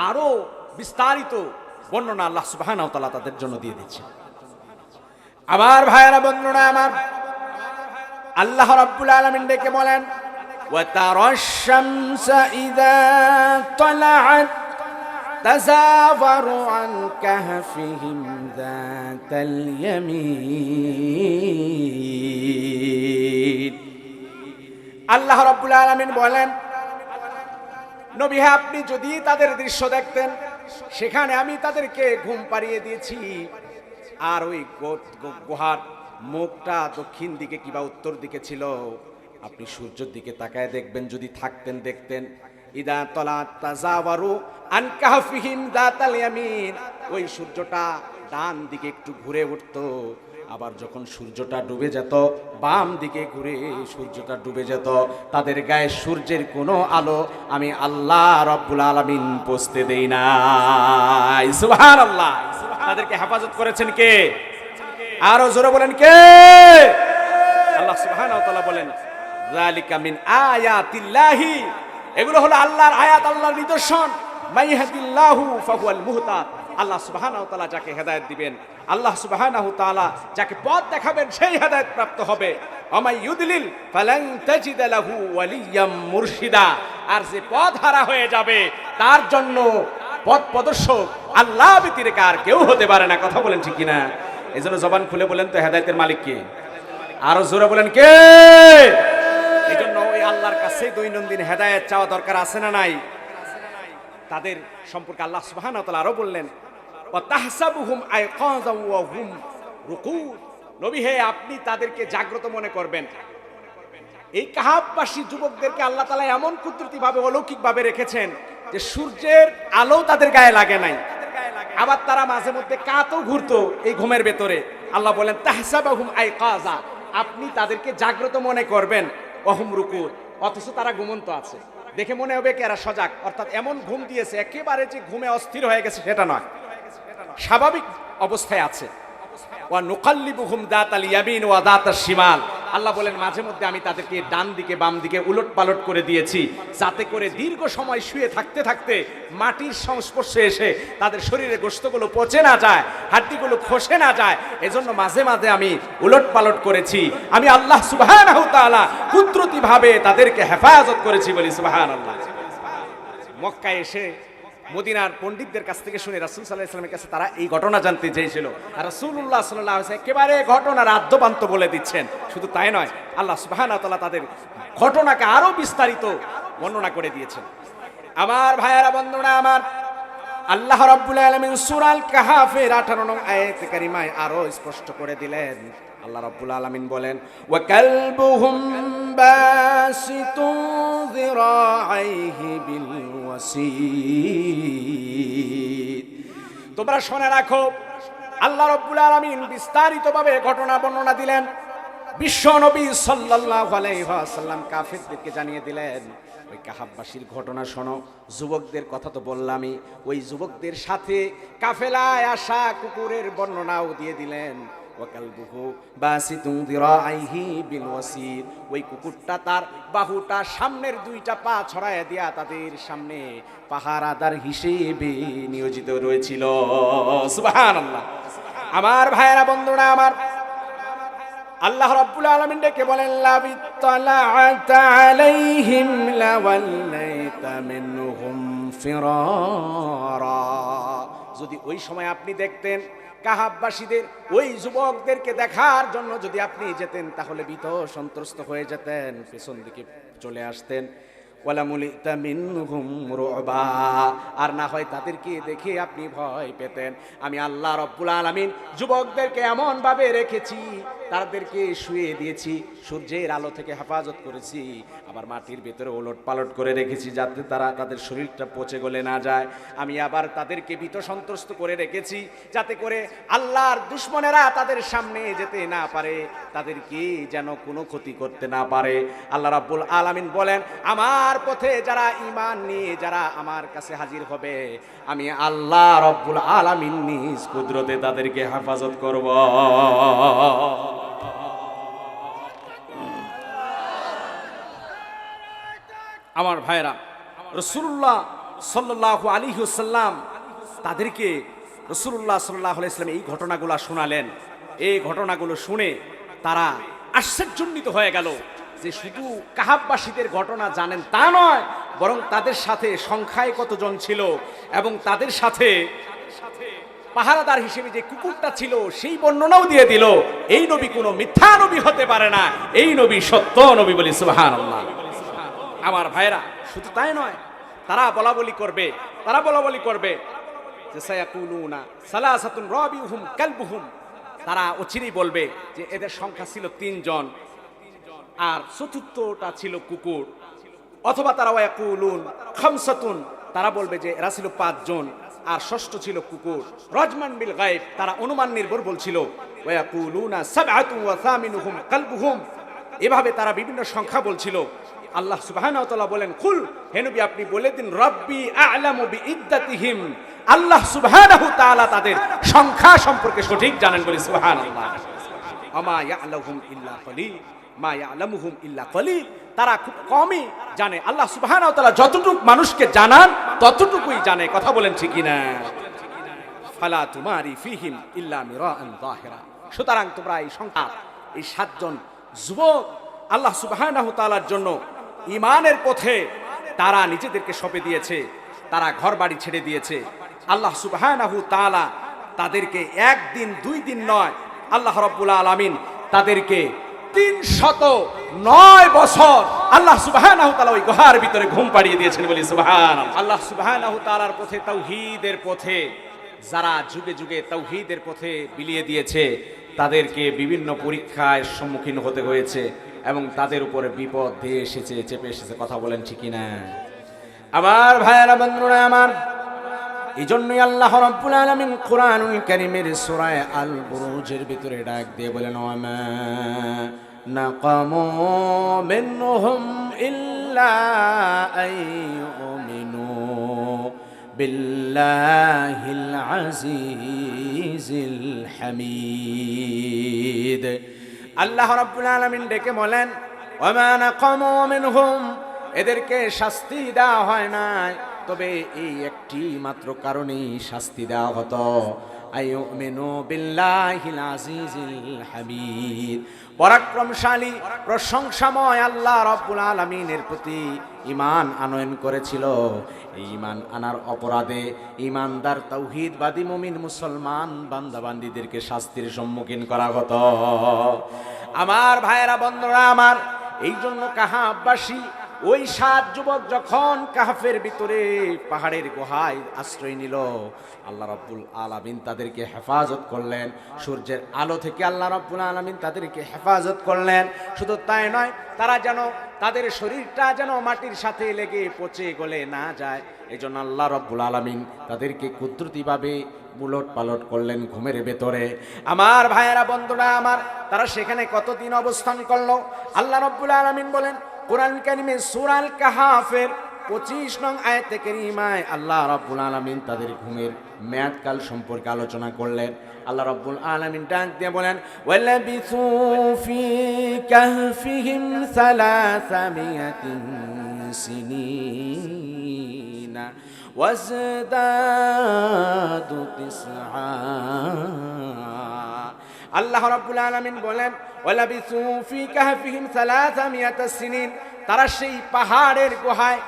আরো বিস্তারিত বর্ণনা আল্লাহ সুবহানাহু ওয়া তাআলা তাদের জন্য দিয়ে দিচ্ছেন। আমার ভাইয়েরা, বন্ধুরা আমার, আল্লাহ রাব্বুল আলামিন ডেকে বলেন, ওয়া তারাশ শামসা ইযা তালাআত তাযাওয়ারু আন কাহফিহিম যাতাল ইয়ামিন। আল্লাহ রাব্বুল আলামিন বলেন, নবী হ্যাঁ, আপনি যদি তাদের দৃশ্য দেখতেন, সেখানে আমি তাদেরকে ঘুম পাড়িয়ে দিয়েছি। আর ওই গুহার মুখটা দক্ষিণ দিকে কিংবা উত্তর দিকে ছিল। আপনি সূর্যের দিকে তাকায় দেখবেন, যদি থাকতেন দেখতেন, ইদা তলাত তাযাওয়ারু আন কাহফিহিম যাতাল ইয়ামিন, ওই সূর্যটা ডান দিকে একটু ঘুরে উঠতো, আবার যখন সূর্যটা ডুবে যেত বাম দিকে ঘুরে সূর্যটা ডুবে যেত। তাদের গায়ে সূর্যের কোনো আলো আমি আল্লাহ রাব্বুল আলামিন পৌঁছতে দেই না। সুবহানাল্লাহ। তাদেরকে হেফাজত করেছেন কে? আরো জোরে বলেন কে? আল্লাহ সুবহানাহু ওয়া তাআলা বলেন, যালিকা মিন আয়াতিল্লাহি, এগুলো হলো আল্লাহর আয়াত, আল্লাহর নিদর্শন। মাইয়াহদিল্লাহু ফাহুয়াল মুহতাদ, আল্লাহ সুবহানাহু ওয়া তাআলা যাকে হেদায়েত দিবেন, আল্লাহ সুবহানাহু ওয়া তাআলা যাকে পথ দেখাবেন, সেই হেদায়েত প্রাপ্ত হবে। আমাই ইউদলিল ফালান তাজিদ লাহু ওয়ালিয়াম মুরশিদা, আর যে পথ হারা হয়ে যাবে তার জন্য পথ প্রদর্শক আল্লাহ ব্যতিরেকে আর কেউ হতে পারে না। কথা বলেন ঠিক কিনা? এজন্য জবান খুলে বলেন তো, হেদায়েতের মালিক কে? আরো জোরে বলেন কে? এজন্য ওই আল্লাহর কাছে দৈনন্দিন হেদায়েত চাওয়া দরকার আছে না নাই? তাদের সম্পর্কে আল্লাহ সুবহানাহু ওয়া তাআলা আরো বললেন, ওয়া তাহসাবুহুম আইকাযাও ওয়া হুম রুকুদ, নবী হে, আপনি তাদেরকে জাগ্রত মনে করবেন। এই কাহাববাসী যুবকদেরকে আল্লাহ তাআলা এমন কুদরতিভাবে অলৌকিকভাবে রেখেছেন যে সূর্যের আলো তাদের গায়ে লাগে নাই, আবার তারা মাঝে মধ্যে কাতও ঘুরতো এই ঘুমের ভেতরে। আল্লাহ বলেন, তাহসাবুহুম আইকাযা, আপনি তাদেরকে জাগ্রত মনে করবেন, ওয়া হুম রুকুদ, অথচ তারা ঘুমন্ত আছে। দেখে মনে হবে কি এরা সজাগ, অর্থাৎ এমন ঘুম দিয়েছে একেবারে যে ঘুমে অস্থির হয়ে গেছে সেটা নয়, স্বাভাবিক অবস্থায় আছে। ওয়া নুকাল্লিবুহুম যাতাল ইয়ামিন ওয়া যাতাশ শিমাল, আল্লাহ বলেন মাঝে মধ্যে আমি তাদেরকে ডান দিকে বাম দিকে উলট পালট করে দিয়েছি, যাতে করে দীর্ঘ সময় শুয়ে থাকতে থাকতে মাটির সংস্পর্শে এসে তাদের শরীরে গোশতগুলো পচে না যায়, হাড্ডিগুলো খসে না যায়। এজন্য মাঝে মাঝে আমি উলট পালট করেছি। আমি আল্লাহ সুবহানাহু ওয়া তাআলা কুদরতিভাবে তাদেরকে হেফাজত করেছি বলি সুবহানাল্লাহ। মক্কায় এসে মদিনার পণ্ডিতদের কাছ থেকে শুনে রাসূল সাল্লাল্লাহু আলাইহি ওয়াসাল্লামের কাছে তারা এই ঘটনা জানতে চেয়েছিল, আর রাসূলুল্লাহ সাল্লাল্লাহু আলাইহি ওয়াসাল্লাম একেবারে ঘটনার আদ্যপান্ত বলে দিচ্ছেন। শুধু তাই নয়, আল্লাহ সুবহানাহু ওয়া তাআলা তাদের ঘটনাকে আরো বিস্তারিত বর্ণনা করে দিয়েছেন। আমার ভাইয়েরা, বন্ধুরা আমার, আল্লাহ রাব্বুল আলামিন সূরা আল কাহাফের 18 নং আয়াতে কারিমায় আরো স্পষ্ট করে দিলেন। আল্লাহ রাব্বুল আলামিন বলেন, ওয়া কালবুহুম বাসিতুন যিরাআইহি বিল ওয়াসিদ। তোমরা শুনে রাখো, আল্লাহ রাব্বুল আলামিন বিস্তারিতভাবে ঘটনা বর্ণনা দিলেন। বিশ্ব নবী সাল্লাল্লাহু আলাইহি ওয়াসাল্লাম কাফেরদেরকে জানিয়ে দিলেন, ওই কাহাববাসীর ঘটনা শোনো। যুবকদের কথা তো বললামই, ওই যুবকদের সাথে কাফেলায় আসা কুকুরের বর্ণনাও দিয়ে দিলেন। ওয়াকালবুহু বাসিতুন যিরাআইহি বিল ওয়াসিদ, ওই কুকুরটা তার বাহুটা সামনের দুইটা পা ছড়ায় দিয়া তাদের সামনে পাহারাদার হিসেবে নিয়োজিত রয়েছিল। সুবহানাল্লাহ। আমার ভাইয়েরা, বন্ধুরা আমার, আল্লাহ রাব্বুল আলামিন ডেকে বলেন, লাবিত্তালা'তা আলাইহিম লাওয়াল্লাইতা মিনহুম ফিরারা, যদি ওই সময় আপনি দেখতেন কাহাববাসীদের ওই যুবকদেরকে দেখার জন্য যদি আপনি যেতেন, তাহলে ভীত সন্ত্রস্ত হয়ে যেতেন, পেছন দিকে চলে আসতেন। ওয়ালা মুলিতা মিনহুম রুবা, আর না হয় তাদেরকে দেখে আপনি ভয় পেতেন। আমি আল্লাহ রাব্বুল আলামিন যুবকদেরকে এমন ভাবে রেখেছি, তাদেরকে শুয়ে দিয়েছি, সূর্যের আলো থেকে হেফাজত করেছি, আবার মাটির ভেতরে ওলট পালট করে রেখেছি যাতে তারা তাদের শরীরটা পচে গলে না যায়। আমি আবার তাদেরকে ভীত সন্ত্রস্ত করে রেখেছি যাতে করে আল্লাহর দুশমনেরা তাদের সামনে যেতে না পারে, তাদেরকে যেন কোনো ক্ষতি করতে না পারে। আল্লাহ রাব্বুল আলামিন বলেন, আমার পথে যারা ঈমান নিয়ে যারা আমার কাছে হাজির হবে, আমি আল্লাহ রাব্বুল আলামিন নিজ কুদরতে তাদেরকে হেফাজত করব। আমার ভাইরা, রাসূলুল্লাহ সাল্লাল্লাহু আলাইহি ওয়াসাল্লাম তাদেরকে রাসূলুল্লাহ সাল্লাল্লাহু আলাইহি ওয়াসাল্লাম এই ঘটনাগুলো শোনালেন। এই ঘটনাগুলো শুনে তারা আশ্চর্যান্বিত হয়ে গেল যে শুধু কাহাববাসীদের ঘটনা জানেন তা নয়, বরং তাদের সাথে সংখ্যায় কতজন ছিল এবং তাদের সাথে পাহারাদার হিসেবে যে কুকুরটা ছিল সেই বর্ণনাও দিয়ে দিল। এই নবী কোনো মিথ্যা নবী হতে পারে না, এই নবী সত্য নবী, বলি সুবহানাল্লাহ। আমার ভাইরা, শুধু তাই নয়, তারা বলা বলি করবে যে সায়াকুলুনা সালাসাতুন রাবিউহুম কালবুহুম, তারা অচিরেই বলবে যে এদের সংখ্যা ছিল 3 জন আর চতুর্থটা ছিল কুকুর। অথবা তারা ওয়াকুলুন খামসাতুন, তারা বলবে যে এরা ছিল 5 জন আর ষষ্ঠ ছিল কুকুর। রাজমান বিল গায়ব, তারা অনুমান নির্ভর বলছিল। ওয়াকুলুনা সাবআতুন ওয়া থামিনুহুম কালবুহুম, এভাবে তারা বিভিন্ন সংখ্যা বলছিল। আল্লাহ সুবহানাহু ওয়া তাআলা বলেন, কুল, হে নবী আপনি বলে দিন, রব্বি আ'লামু বিইদ্দাতিহিম, আল্লাহ সুবহানাহু ওয়া তাআলা তাদের সংখ্যা সম্পর্কে সঠিক জানেন, বলি সুবহানাল্লাহ। আমা ইয়া'লামুহুম ইল্লা কলিল, মা ইয়া'লামুহুম ইল্লা কলিল, তারা খুব কমই জানে। আল্লাহ সুবহানাহু ওয়া তাআলা যতটুকু মানুষকে জানান ততটুকুই জানে। কথা বলেন ঠিক কিনা? ফালা তুমারি ফিহিম ইল্লা মিরাআন যাহিরা। সুতরাং তোমরা এই সংখ্যা, এই 7 জন যুবক আল্লাহ সুবহানাহু ওয়া তাআলার জন্য ঈমানের পথে তারা নিজেদেরকে সঁপে দিয়েছে, তারা ঘর বাড়ি ছেড়ে দিয়েছে। আল্লাহ সুবহানাহু ওয়া তাআলা তাদেরকে 1 দিন 2 দিন নয়, আল্লাহ রাব্বুল আলামিন তাদেরকে 309 বছর আল্লাহ সুবহানাহু ওয়া তাআলা ওই গুহার ভিতরে ঘুম পাড়িয়ে দিয়েছেন, বলি সুবহানাল্লাহ। আল্লাহ সুবহানাহু ওয়া তাআলার পথে, তাওহীদের পথে যারা যুগে যুগে তাওহীদের পথে বিলিয়ে দিয়েছে, তাদেরকে বিভিন্ন পরীক্ষার সম্মুখীন হতে হয়েছে এবং তাদের উপরে বিপদ দিয়ে এসেছে, চেপে এসেছে। কথা বলেন ঠিক কিনা? আমার ভাইয়েরা, বন্ধুরা আমার, এই জন্যই আল্লাহ রাব্বুল আলামিন কুরআনুল কারীমের সূরা আল বুরুজের ভিতরে ডাক দিয়ে বলেন, ওয়ামা নাকামু মিনহুম ইল্লা আইয়ুমিনু বিল্লাহিল আজিজিল হামিদ। আল্লাহ রাব্বুল আলামিন ডেকে বলেন, ওয়ামা নাকামু মিনহুম, এদেরকে শাস্তি দেওয়া হয় নাই, তবে এই একটি মাত্র কারণেই শাস্তি দেওয়া হতো, আইয়ুমিনু বিল্লাহিল আজিজিল হামিদ, পরাক্রমশালী প্রশংসাময় আল্লাহ রাব্বুল আলামিনের প্রতি ঈমান আনয়ন করেছিল। এই ঈমান আনার অপরাধে ঈমানদার তাওহীদবাদী মুমিন মুসলমান বান্দাবান্দীদেরকে শাস্তির সম্মুখীন করা হতো। আমার ভাইয়েরা, বন্ধুরা আমার, এই জন্য কাহাববাসী ওই 7 যুবক যখন কাহফের ভিতরে পাহাড়ের গুহায় আশ্রয় নিল, আল্লাহ রাব্বুল আলামিন তাদেরকে হেফাজত করলেন। সূর্যের আলো থেকে আল্লাহ রাব্বুল আলামিন তাদেরকে হেফাজত করলেন। শুধু তাই নয়, তারা যেন তাদের শরীরটা যেন মাটির সাথে লেগে পচে গলে না যায়, এজন্য আল্লাহ রাব্বুল আলামিন তাদেরকে কুদরতিভাবে বুলট পালট করলেন ঘুমের ভেতরে। আমার ভাইয়েরা, বন্ধুরা আমার, তারা সেখানে কতদিন অবস্থান করলো? আল্লাহ রাব্বুল আলামিন বলেন কোরআন কারীমে সূরা আল কাহাফের 25 নং আয়াতে কারীমায় আল্লাহ রাব্বুল আলামিন তাদের ঘুমের মেয়াদকাল সম্পর্কে আলোচনা করলেন। আল্লাহ রাব্বুল আলামিন ডাক দিয়ে বলেন, ওয়ালাবিসু ফি কাহফিহিম 300 সিনিনা ওয়াজদাদু 9। আল্লাহ রাব্বুল আলামিন বলেন, ওয়ালাবিসু ফি কাহফিহিম 300 সিনিন, তারা সেই পাহাড়ের গুহায়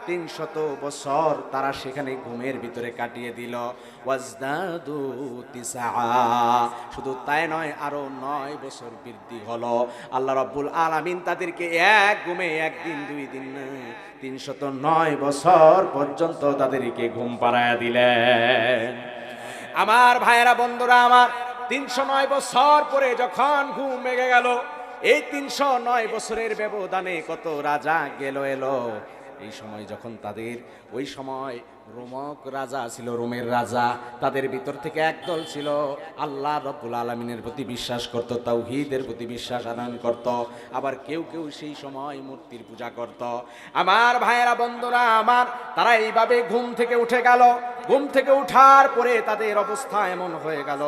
300 বছর তারা সেখানে ঘুমের ভিতরে কাটিয়ে দিল। ওয়াজদাদু 9, শুধু তাই নয়, আরো 9 বছর বৃদ্ধি হলো। আল্লাহ রাব্বুল আলামিন তাদেরকে এক ঘুমে 1 দিন 2 দিন 309 বছর পর্যন্ত তাদেরকে ঘুম পাড়ায়া দিলেন। আমার ভাইয়েরা, বন্ধুরা আমার, 309 বছর পরে যখন ঘুম ভেঙে গেল, এই 309 বছরের ব্যবধানে কত রাজা গেল এলো। এই সময় যখন তাদের, ওই সময় রোমক রাজা ছিল, রোমের রাজা, তাদের ভিতর থেকে একদল ছিল আল্লাহ রাব্বুল আলামিনের প্রতি বিশ্বাস করত, তাওহীদের প্রতি বিশ্বাস আনয়ন করত, আবার কেউ কেউ সেই সময় মূর্তির পূজা করত। আমার ভাইয়েরা, বন্ধুরা আমার, তারা এইভাবে ঘুম থেকে উঠে গেল। ঘুম থেকে উঠার পরে তাদের অবস্থা এমন হয়ে গেল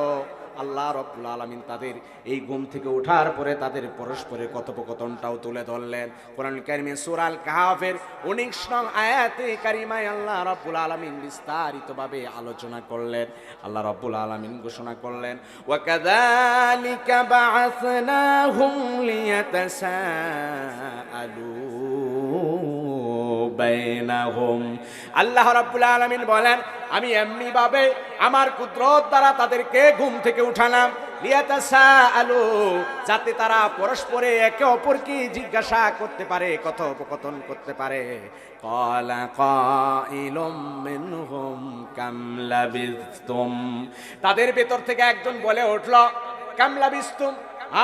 আল্লাহ রাব্বুল আলামিন তাদের এই ঘুম থেকে ওঠার পরে তাদের পরস্পরের কথোপকথনটাও তুলে ধরলেন। কোরআন কারিমে সূরা আল কাহফের 19 নং আয়াতে কারিমায় আল্লাহ রাব্বুল আলামিন বিস্তারিতভাবে আলোচনা করলেন। আল্লাহ রাব্বুল আলামিন ঘোষণা করলেন, ওয়া কাযালিকা বা'আসনাহুম লিয়াতাসাআলু বাইনাহুম। আল্লাহ রাব্বুল আলামিন বলেন, আমি এমনি ভাবে আমার কুদরত দ্বারা তাদেরকে ঘুম থেকে উঠালাম, লিয়াতাসাআলু, যাতে তারা পরস্পরে একে অপরকে জিজ্ঞাসা করতে পারে, কথোপকথন করতে পারে। ক্বালা কাইলুম মিনহুম কাম লাবিসতুম, তাদের ভেতর থেকে একজন বলে উঠল, কাম লাবিসতুম,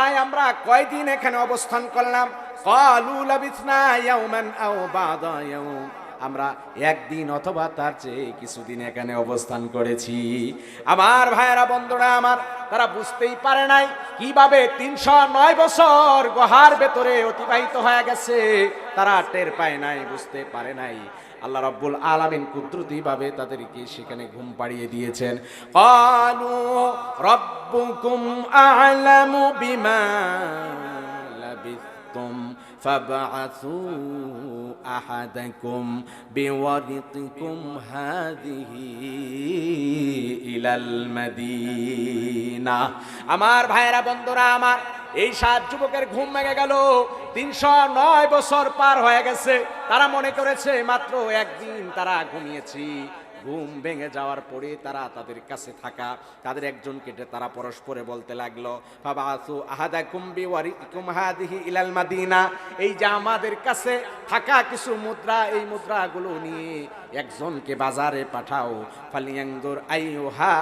আয় আমরা কয়দিন এখানে অবস্থান করলাম? ক্বালু লাবিসনা ইয়াওমান আও বা'দা ইয়াওম, আমরা একদিন অথবা তার চেয়ে কিছুদিন এখানে অবস্থান করেছি। আমার ভাইয়েরা, বন্ধুরা আমার, তারা বুঝতেই পারে নাই কিভাবে 309 বছর গুহার ভেতরে অতিবাহিত হয়ে গেছে। তারা টের পায় নাই, বুঝতে পারে নাই। আল্লাহ রাব্বুল আলামিন কুদরতি ভাবে তাদেরকে সেখানে ঘুম পাড়িয়ে দিয়েছেন। ক্বালু রাব্বুকুম আ'লামু বিমা লাবিসতুম ফাবআসু আহাদাকুম বিওয়ারিতিকুম হাযিহি ইলাল মাদিনা। আমার ভাইয়েরা, বন্ধুরা আমার, এই 7 যুবকের ঘুম ভেঙে গেল। 309 বছর পার হয়ে গেছে। তারা মনে করেছে মাত্র একদিন তারা ঘুমিয়েছি। ঘুম ভেঙে যাওয়ার পরে তারা তাদের কাছে থাকা তাদের একজনকে তারা পরস্পরে বলতে লাগলো, ফাবাসু আহাদাকুম বিওয়ারিকুম হাদিহি ইলাল মাদিনা, এই যে আমাদের কাছে থাকা কিছু মুদ্রা, এই মুদ্রাগুলো নিয়ে একজনকে বাজারে পাঠাও। ফালিয়ানজুর আইয়ুহা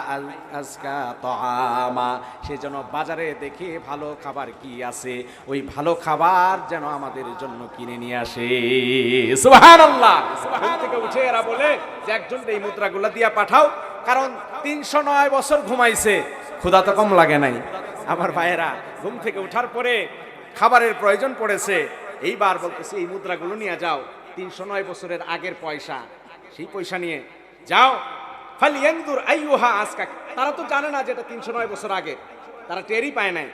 আজকা তাআমা, সে যেন বাজারে দেখে ভালো খাবার কি আছে, ওই ভালো খাবার যেন আমাদের জন্য কিনে নিয়ে আসে। সুবহানাল্লাহ। ঘুম থেকে উঠে এরা বলে যে একজনকে এই মুদ্রাগুলো দিয়া পাঠাও, কারণ 309 বছর ঘুমাইছে, ক্ষুধা তো কম লাগে নাই। আমার ভাইয়েরা, ঘুম থেকে ওঠার পরে খাবারের প্রয়োজন পড়েছে। এইবার বলতেছে এই মুদ্রাগুলো নিয়ে যাও, 309 বছরের আগের পয়সা, সেই পয়সা নিয়ে যাও। ফালিয়ানজুর আইয়ুহা আজকা, তারা তো জানে না যেটা 309 বছর আগে, তারা টেরই পায় নাই।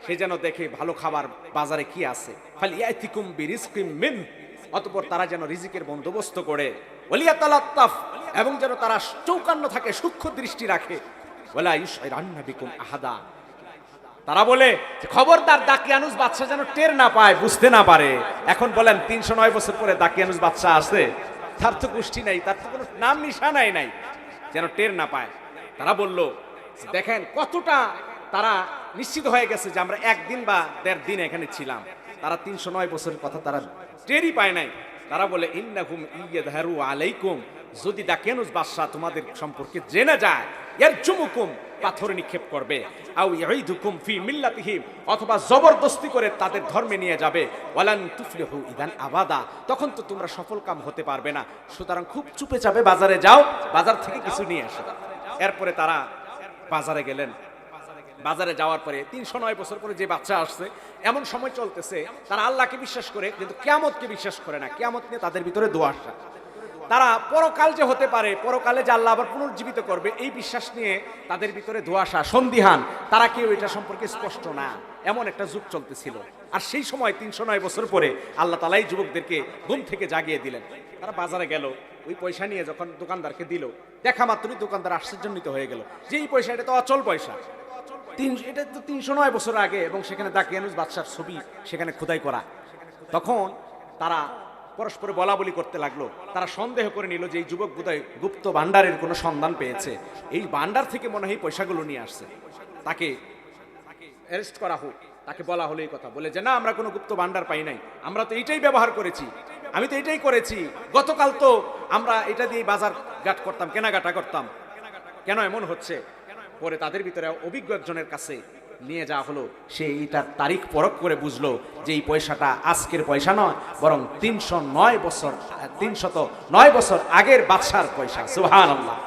সে যেন দেখে ভালো খাবার বাজারে কি আছে। ফালিয়াতিকুম বিরিজকিম মিন, অতঃপর তারা যেন রিজিকের বন্দোবস্ত করে। ওয়ালিয়াতালাত্তাফ, এবং যেন তারা চৌকান্ন থাকে, সূক্ষ্ম দৃষ্টি রাখে। ওয়ালা ইউশইরান্না বিকুম আহাদা, তারা বলে যে খবরদার দাকিয়ানুস বাদশা যেন টের না পায়, বুঝতে না পারে। এখন বলেন 309 বছর পরে দাকিয়ানুস বাদশা আছে? তার তো গোষ্ঠী নাই, তার তো কোনো নাম নিশানাই নাই, যেন টের না পায়। তারা বলল, দেখেন কতটা তারা নিশ্চিত হয়ে গেছে যে আমরা একদিন বা 1.5 দিন এখানে ছিলাম। তারা 309 বছরের কথা তারা টেরই পায় নাই। তারা বলে, ইন্নাহুম ইয়াযহারু আলাইকুম, যদি দাকিয়ানুস বাদশা তোমাদের সম্পর্কে জেনে যায়, ইয়ারজুমুকুম, পাথর নিক্ষেপ করবে, আও ইয়াইদুকুম ফি মিল্লাতিহিম, অথবা জবরদস্তি করে তাদের ধর্মে নিয়ে যাবে। ওয়ালান তুফলিহু ইদান আবাদা, তখন তো তোমরা সফল কাম হতে পারবে না। সুতরাং খুব চুপে চাপে বাজারে যাও, বাজার থেকে কিছু নিয়ে আসো। এরপরে তারা বাজারে গেলেন। বাজারে যাওয়ার পরে 309 বছর পরে যে বাচ্চা আসছে, এমন সময় চলতেছে তারা আল্লাহকে বিশ্বাস করে কিন্তু কিয়ামতকে বিশ্বাস করে না। কিয়ামত নিয়ে তাদের ভিতরে দোয়াশা, তারা পরকাল যে হতে পারে, পরকালে যে আল্লাহ আবার পুনর্জীবিত করবে, এই বিশ্বাস নিয়ে তাদের ভিতরে দোয়াশা, সন্দিহান। তারা কেউ এটা সম্পর্কে স্পষ্ট না, এমন একটা যুগ চলতেছিল। আর সেই সময় 309 বছর পরে আল্লাহ তাআলা এই যুবকদেরকে ঘুম থেকে জাগিয়ে দিলেন। তারা বাজারে গেল, ওই পয়সা নিয়ে যখন দোকানদারকে দিল, দেখা মাত্রই দোকানদার আশ্চর্যান্বিত হয়ে গেল যে এই পয়সা, এটা তো অচল পয়সা, এটা তো 309 বছর আগে, এবং সেখানে দাকিয়ানুস বাদশার ছবি সেখানে খোদাই করা। তখন তারা পরস্পরে বলা বলি করতে লাগলো। তারা সন্দেহ করে নিল যে এই যুবক বোধহয় গুপ্ত ভান্ডারের কোনো সন্ধান পেয়েছে, এই ভান্ডার থেকে মনে হয় পয়সাগুলো নিয়ে আসছে, তাকে অ্যারেস্ট করা হোক। তাকে বলা হলো এই কথা, বলে যে না, আমরা কোনো গুপ্ত ভান্ডার পাই নাই, আমরা তো এটাই ব্যবহার করেছি, আমি তো এটাই করেছি, গতকাল তো আমরা এটা দিয়ে বাজার ঘাট করতাম, কেনাকাটা করতাম, কেন এমন হচ্ছে? পরে তাদের ভিতরে অভিজ্ঞ একজনের কাছে নিয়ে যাওয়া হলো। সে এইটার তারিখ পরখ করে বুঝলো যে এই পয়সাটা আজকের পয়সা নয়, বরং 309 বছর আগের বাদশার পয়সা। সুবহানাল্লাহ।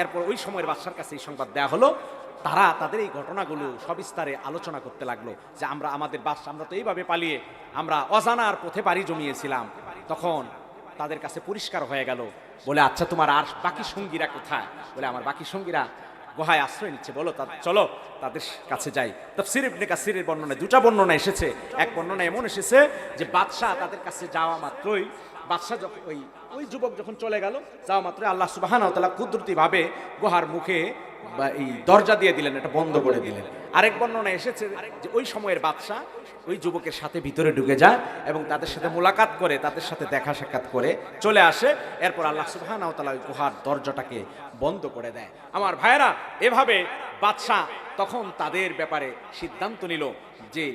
এরপর ওই সময়ের বাদশার কাছে এই সংবাদ দেওয়া হলো। তারা তাদের এই ঘটনাগুলো সবিস্তারে আলোচনা করতে লাগলো যে আমাদের বাদশা, আমরা তো এইভাবে পালিয়ে আমরা অজানার পথে পাড়ি জমিয়েছিলাম। তখন তাদের কাছে পরিষ্কার হয়ে গেল। বলে, আচ্ছা তোমার আর বাকি সঙ্গীরা কোথায়? বলে, আমার বাকি সঙ্গীরা গুহায় আশ্রয় নিচ্ছে, বলো চলো তাদের কাছে যাই। তাফসীর ইবনে কাসিরের বর্ণনায় দুটা বর্ণনা এসেছে। এক বর্ণনা এমন এসেছে যে বাদশাহ তাদের কাছে যাওয়া মাত্রই, বাদশাহ যখন ওই যুবক যখন চলে গেল, যাওয়া মাত্রই আল্লাহ সুবহানাহু ওয়া তাআলা কুদরতিভাবে গুহার মুখে বা এই দরজা দিয়ে দিলেন, এটা বন্ধ করে দিলেন। আরেক বর্ণনা এসেছে যে ওই সময়ের বাদশাহ ওই যুবকের সাথে ভিতরে ঢুকে যায় এবং তাদের সাথে মোলাকাত করে, তাদের সাথে দেখা সাক্ষাৎ করে চলে আসে। এরপর আল্লাহ সুবহানাহু ওয়া তাআলা ওই গুহার দরজাটাকে বন্ধ করে দেয়। আমার ভাইয়েরা, এভাবে বাদশাহ তখন তাদের ব্যাপারে সিদ্ধান্ত নিল যে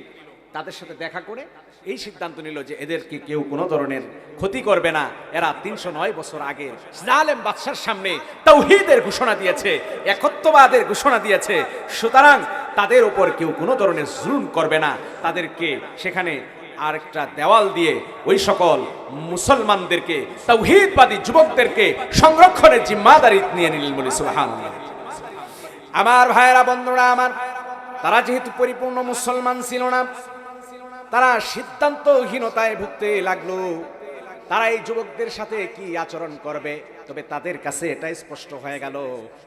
তাদের সাথে দেখা করে এই সিদ্ধান্ত নিল যে এদেরকে কেউ কোনো ধরনের ক্ষতি করবে না। এরা ৩০৯ বছর আগে জালেম বাদশার সামনে তাওহীদের ঘোষণা দিয়েছে, একত্ববাদের ঘোষণা দিয়েছে, সুতরাং তাদের উপর কেউ কোনো ধরনের জুলুম করবে না। তাদেরকে সেখানে আরেকটা দেওয়াল দিয়ে ওই সকল মুসলমানদেরকে, তাওহীদবাদী যুবকদেরকে সংরক্ষণের জিম্মাদারি নিয়ে নিলেন বলে সুবহানাল্লাহ। আমার ভাইয়েরা, বন্ধুরা আমার, তারা যেহেতু পরিপূর্ণ মুসলমান ছিল না, তারা সিদ্ধান্তহীনতায় ভুগতে লাগলো। তারা এই যুবকদের সাথে কি আচরণ করবে, তবে তাদের কাছে এটাই স্পষ্ট হয়ে গেল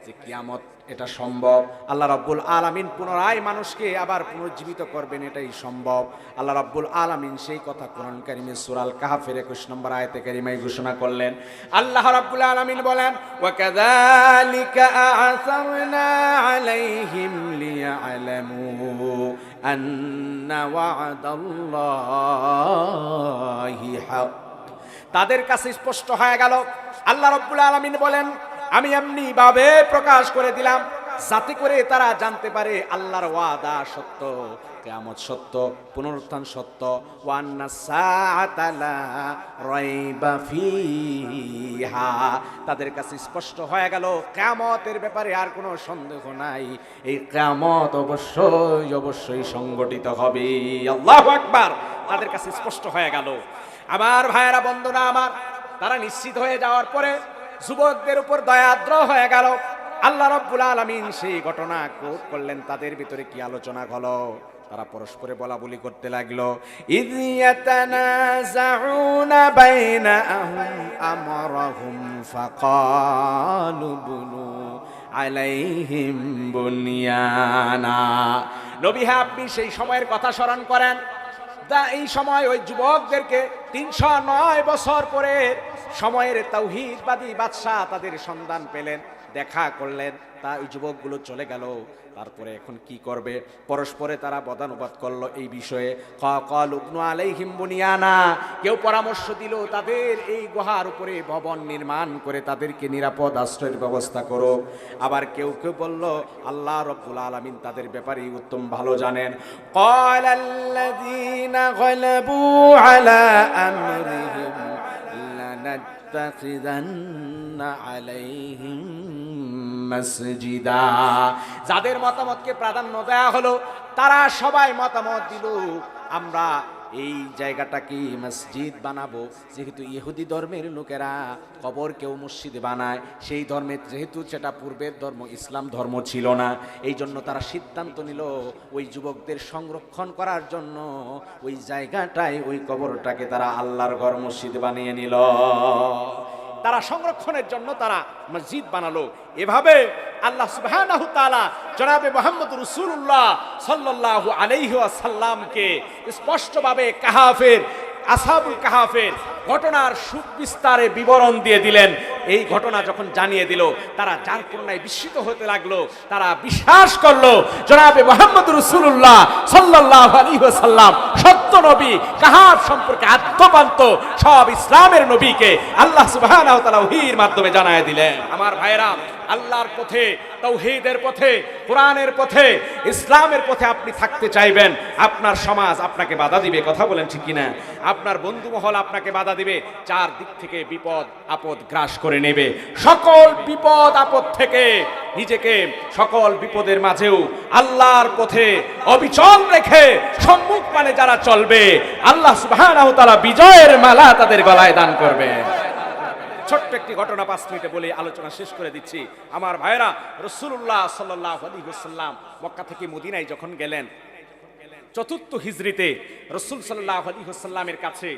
যে কিয়ামত এটা সম্ভব। আল্লাহ রাব্বুল আলামিন পুনরায় মানুষকে আবার পুনর্জীবিত করবেন, এটাই সম্ভব। আল্লাহ রাব্বুল আলামিন সেই কথা কোরআন কারীমে সূরা আল কাহফের 21 নম্বর আয়াতে কারিমায় ঘোষণা করলেন। আল্লাহ রাব্বুল আলামিন বলেন, ওয়া কাযালিকা আ'সারনা আলাইহিম লিয়া'লামু আন্না ওয়া'দাল্লাহি হক। তাদের কাছে স্পষ্ট হয়ে গেল। আল্লাহ রাব্বুল আলামিন বলেন, আমি এমনি ভাবে প্রকাশ করে দিলাম যাতে করে তারা জানতে পারে আল্লাহর ওয়াদা সত্য, কিয়ামত সত্য, পুনরুত্থান সত্য। ওয়ান্না সাআতা লা রাইবা ফিহা, তাদের কাছে স্পষ্ট হয়ে গেল কিয়ামতের ব্যাপারে আর কোনো সন্দেহ নাই। এই কিয়ামত অবশ্যই অবশ্যই সংগঠিত হবে। আল্লাহু আকবার। তাদের কাছে স্পষ্ট হয়ে গেল। আমার ভাইয়েরা, বন্ধুরা আমার, তারা নিশ্চিত হয়ে যাওয়ার পরে যুবকদের উপর দয়াদ্র হয়ে গেল। আল্লাহ রাব্বুল আলামিন সেই ঘটনা কোট করলেন। তাদের ভিতরে কি আলোচনা হলো, তারা পরস্পরে বলা বলি করতে লাগলো। ইয ইয়াতানাযাউনা বাইনাহুম আমরাহুম ফাকালু বুনু আলাইহিম বুনিয়ানা। নবী, হ্যাঁ, আপনি সেই সময়ের কথা স্মরণ করেন। এই সময় ওই যুবকদেরকে ৩০৯ বছর পরে সময়ের তাওহীদবাদী বাদশাহ তাদের সন্ধান পেলেন, দেখা করলেন। তা ওই যুবকগুলো চলে গেল। তারপরে এখন কি করবে, পরস্পরে তারা বদানুবাদ করলো এই বিষয়ে। ক্বালু ইবনু আলাইহিম বুনিয়ানা, কেউ পরামর্শ দিল তাদের এই গুহার উপরে ভবন নির্মাণ করে তাদেরকে নিরাপদ আশ্রয়ের ব্যবস্থা করো। আবার কেউ কেউ বলল আল্লাহ রাব্বুল আলামিন তাদের ব্যাপারে উত্তম ভালো জানেন। ক্বালাল্লাযীনা গালাবু আলা আমরিহিম লানাত্তাখিযান্না আলাইহিম মসজিদা। যাদের মতামতকে প্রাধান্য দেয়া হলো তারা সবাই মতামত দিল আমরা এই জায়গাটাকে মসজিদ বানাবো। যেহেতু ইহুদি ধর্মের লোকেরা কবর কেউ মসজিদে বানায়, সেই ধর্মের যেহেতু সেটা পূর্বের ধর্ম, ইসলাম ধর্ম ছিল না, এই জন্য তারা সিদ্ধান্ত নিল ওই যুবকদের সংরক্ষণ করার জন্য ওই জায়গাটায় ওই কবরটাকে তারা আল্লাহর ঘর মসজিদ বানিয়ে নিল। তারা সংরক্ষণের জন্য তারা মসজিদ বানালো। এভাবে আল্লাহ সুবহানাহু তাআলা জনাবে মুহাম্মদ রাসূলুল্লাহ সাল্লাল্লাহু আলাইহি ওয়াসাল্লামকে স্পষ্টভাবে কাহাফের, আসহাবুল কাহাফের ঘটনার সুবিস্তারে বিবরণ দিয়ে দিলেন। এই ঘটনা যখন জানিয়ে দিল, তারা যার পূর্ণায় বিস্মিত হতে লাগলো। তারা বিশ্বাস করলো জনাবে মুহাম্মদ রাসূলুল্লাহ সাল্লাল্লাহু আলাইহি ওয়াসাল্লাম সত্য নবী। কাহাফ সম্পর্কে আত্মবান্ত সব ইসলামের নবীকে আল্লাহ সুবহানাহু ওয়া তাআলা ওহীর মাধ্যমে জানায় দিলেন। আমার ভাইরা, আল্লাহর পথে, তাওহীদের পথে, কোরআনের পথে, ইসলামের পথে আপনি থাকতে চাইবেন, আপনার সমাজ আপনাকে বাধা দিবে। কথা বলেন ঠিক কিনা? আপনার বন্ধু মহল আপনাকে বাধা দিবে, চার দিক থেকে বিপদ আপদ গ্রাস করে নেবে। সকল বিপদ আপদ থেকে নিজেকে, সকল বিপদের মাঝেও আল্লাহর পথে অবিচল রেখে সম্মুখ মানে যারা চলবে, আল্লাহ সুবহানাহু ওয়া তাআলা বিজয়ের মালা তাদের গলায় দান করবে। ছোট্ট একটি ঘটনা 5 মিনিটে বলে আলোচনা শেষ করে দিচ্ছি। আমার ভাইরা, রাসূলুল্লাহ সাল্লাল্লাহু আলাইহি ওয়াসাল্লাম মক্কা থেকে মদিনায় যখন গেলেন 4th হিজরিতে, রাসূল সাল্লাল্লাহু আলাইহি ওয়াসাল্লামের কাছে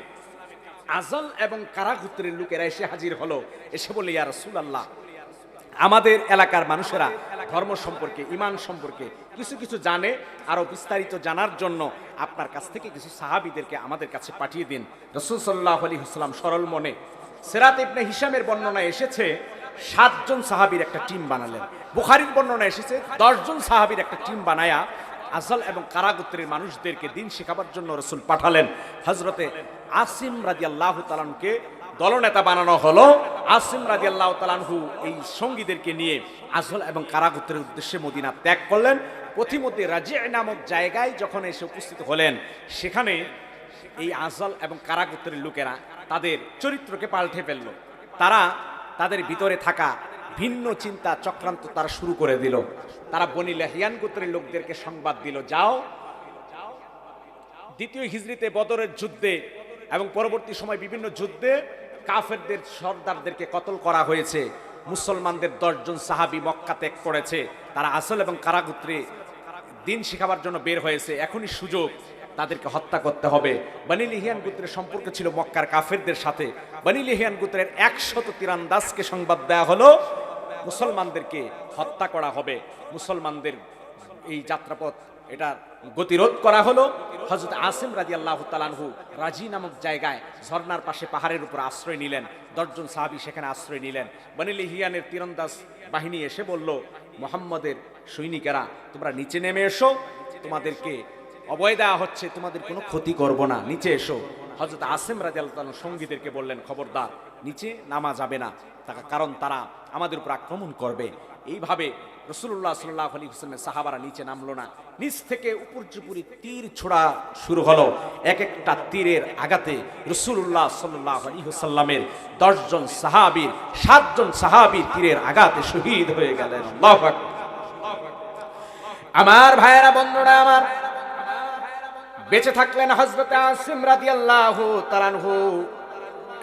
আজল এবং কারা গোত্রের লোকেরা এসে হাজির হলো। এসে বলে, ইয়া রাসূলুল্লাহ, আমাদের এলাকার মানুষেরা ধর্ম সম্পর্কে, ঈমান সম্পর্কে কিছু কিছু জানে, আরো বিস্তারিত জানার জন্য আপনার কাছ থেকে কিছু সাহাবীদেরকে আমাদের কাছে পাঠিয়ে দিন। রাসূল সাল্লাল্লাহু আলাইহি ওয়াসাল্লাম সরল মনে, সিরাত ইবনে হিশামের বর্ণনায় এসেছে 7 জন সাহাবীর একটা টিম বানালেন। বুখারীর বর্ণনায় এসেছে 10 জন সাহাবীর একটা টিম বানায়া আজল এবং কারা গোত্রের মানুষদেরকে দিন শেখাবার জন্য রাসূল পাঠালেন। হযরতে আসিম রাদিয়াল্লাহু তাআলা আনহুকে দলনেতা বানানো হলো। আসিম রাদিয়াল্লাহু তাআলা আনহু এই সঙ্গীদেরকে নিয়ে আজল এবং কারা গোত্রের উদ্দেশ্যে মদিনা ত্যাগ করলেন। পথিমধ্যে রাজিয়া নামক জায়গায় যখন এসে উপস্থিত হলেন, সেখানে এই আজল এবং কারা গোত্রের লোকেরা তাদের চরিত্রকে পাল্টে ফেলল। তারা তাদের ভিতরে থাকা ভিন্ন চিন্তা চক্রান্ত তারা শুরু করে দিল। তারা বনি লাহিয়ান গোত্রের লোকদেরকে সংবাদ দিল, যাও, দ্বিতীয় হিজরিতে বদরের যুদ্ধে এবং পরবর্তী সময় বিভিন্ন যুদ্ধে কাফেরদের সর্দারদেরকে কতল করা হয়েছে। মুসলমানদের 10 জন সাহাবী মক্কা ত্যাগ করেছে। তারা আসল এবং কারা গোত্রে দিন শেখাবার জন্য বের হয়েছে। এখনই সুযোগ, তাদেরকে হত্যা করতে হবে। বনি লিহিয়ান গোত্রের সম্পর্ক ছিল মক্কার কাফেরদের সাথে। বনি লিহিয়ান গোত্রের 100 তীরন্দাজকে সংবাদ দেয়া হলো, মুসলমানদেরকে হত্যা করা হবে। মুসলমানদের এই যাত্রাপথ এটা গতিরোধ করা হলো। হযরত আসিম রাদিয়াল্লাহু তাআলা আনহু রাজি নামক জায়গায় ঝর্ণার পাশে পাহাড়ের উপর আশ্রয় নিলেন। 10 জন সাহাবী সেখানে আশ্রয় নিলেন। বনি লিহিয়ানের তীরন্দাজ বাহিনী এসে বলল, মুহাম্মদের সৈনিকেরা তোমরা নিচে নেমে এসো, তোমাদেরকে অভয় দেওয়া হচ্ছে, তোমাদের কোনো ক্ষতি করব না, নিচে এসো। হযরত আসিম রাদিয়াল্লাহু তাআলা সঙ্গীদেরকে বললেন, খবরদার, নিচে নামা যাবে না, কারণ তারা আমাদের উপর আক্রমণ করবে। এইভাবে রাসূলুল্লাহ সাল্লাল্লাহু আলাইহি ওয়াসাল্লামের সাহাবারা নিচে নামলো না। নিচ থেকে উপর্যুপরি তীর ছোড়া শুরু হলো। এক একটা তীরের আঘাতে রাসূলুল্লাহ সাল্লাল্লাহু আলাইহি ওয়াসাল্লামের 10 জন সাহাবীর 7 জন সাহাবী তীরের আঘাতে শহীদ হয়ে গেলেন। আল্লাহু আকবার। আমার ভাইয়েরা, বন্ধুরা আমার, বেঁচে থাকলেন হযরতে আসিম রাদিয়াল্লাহু তাআলা আনহু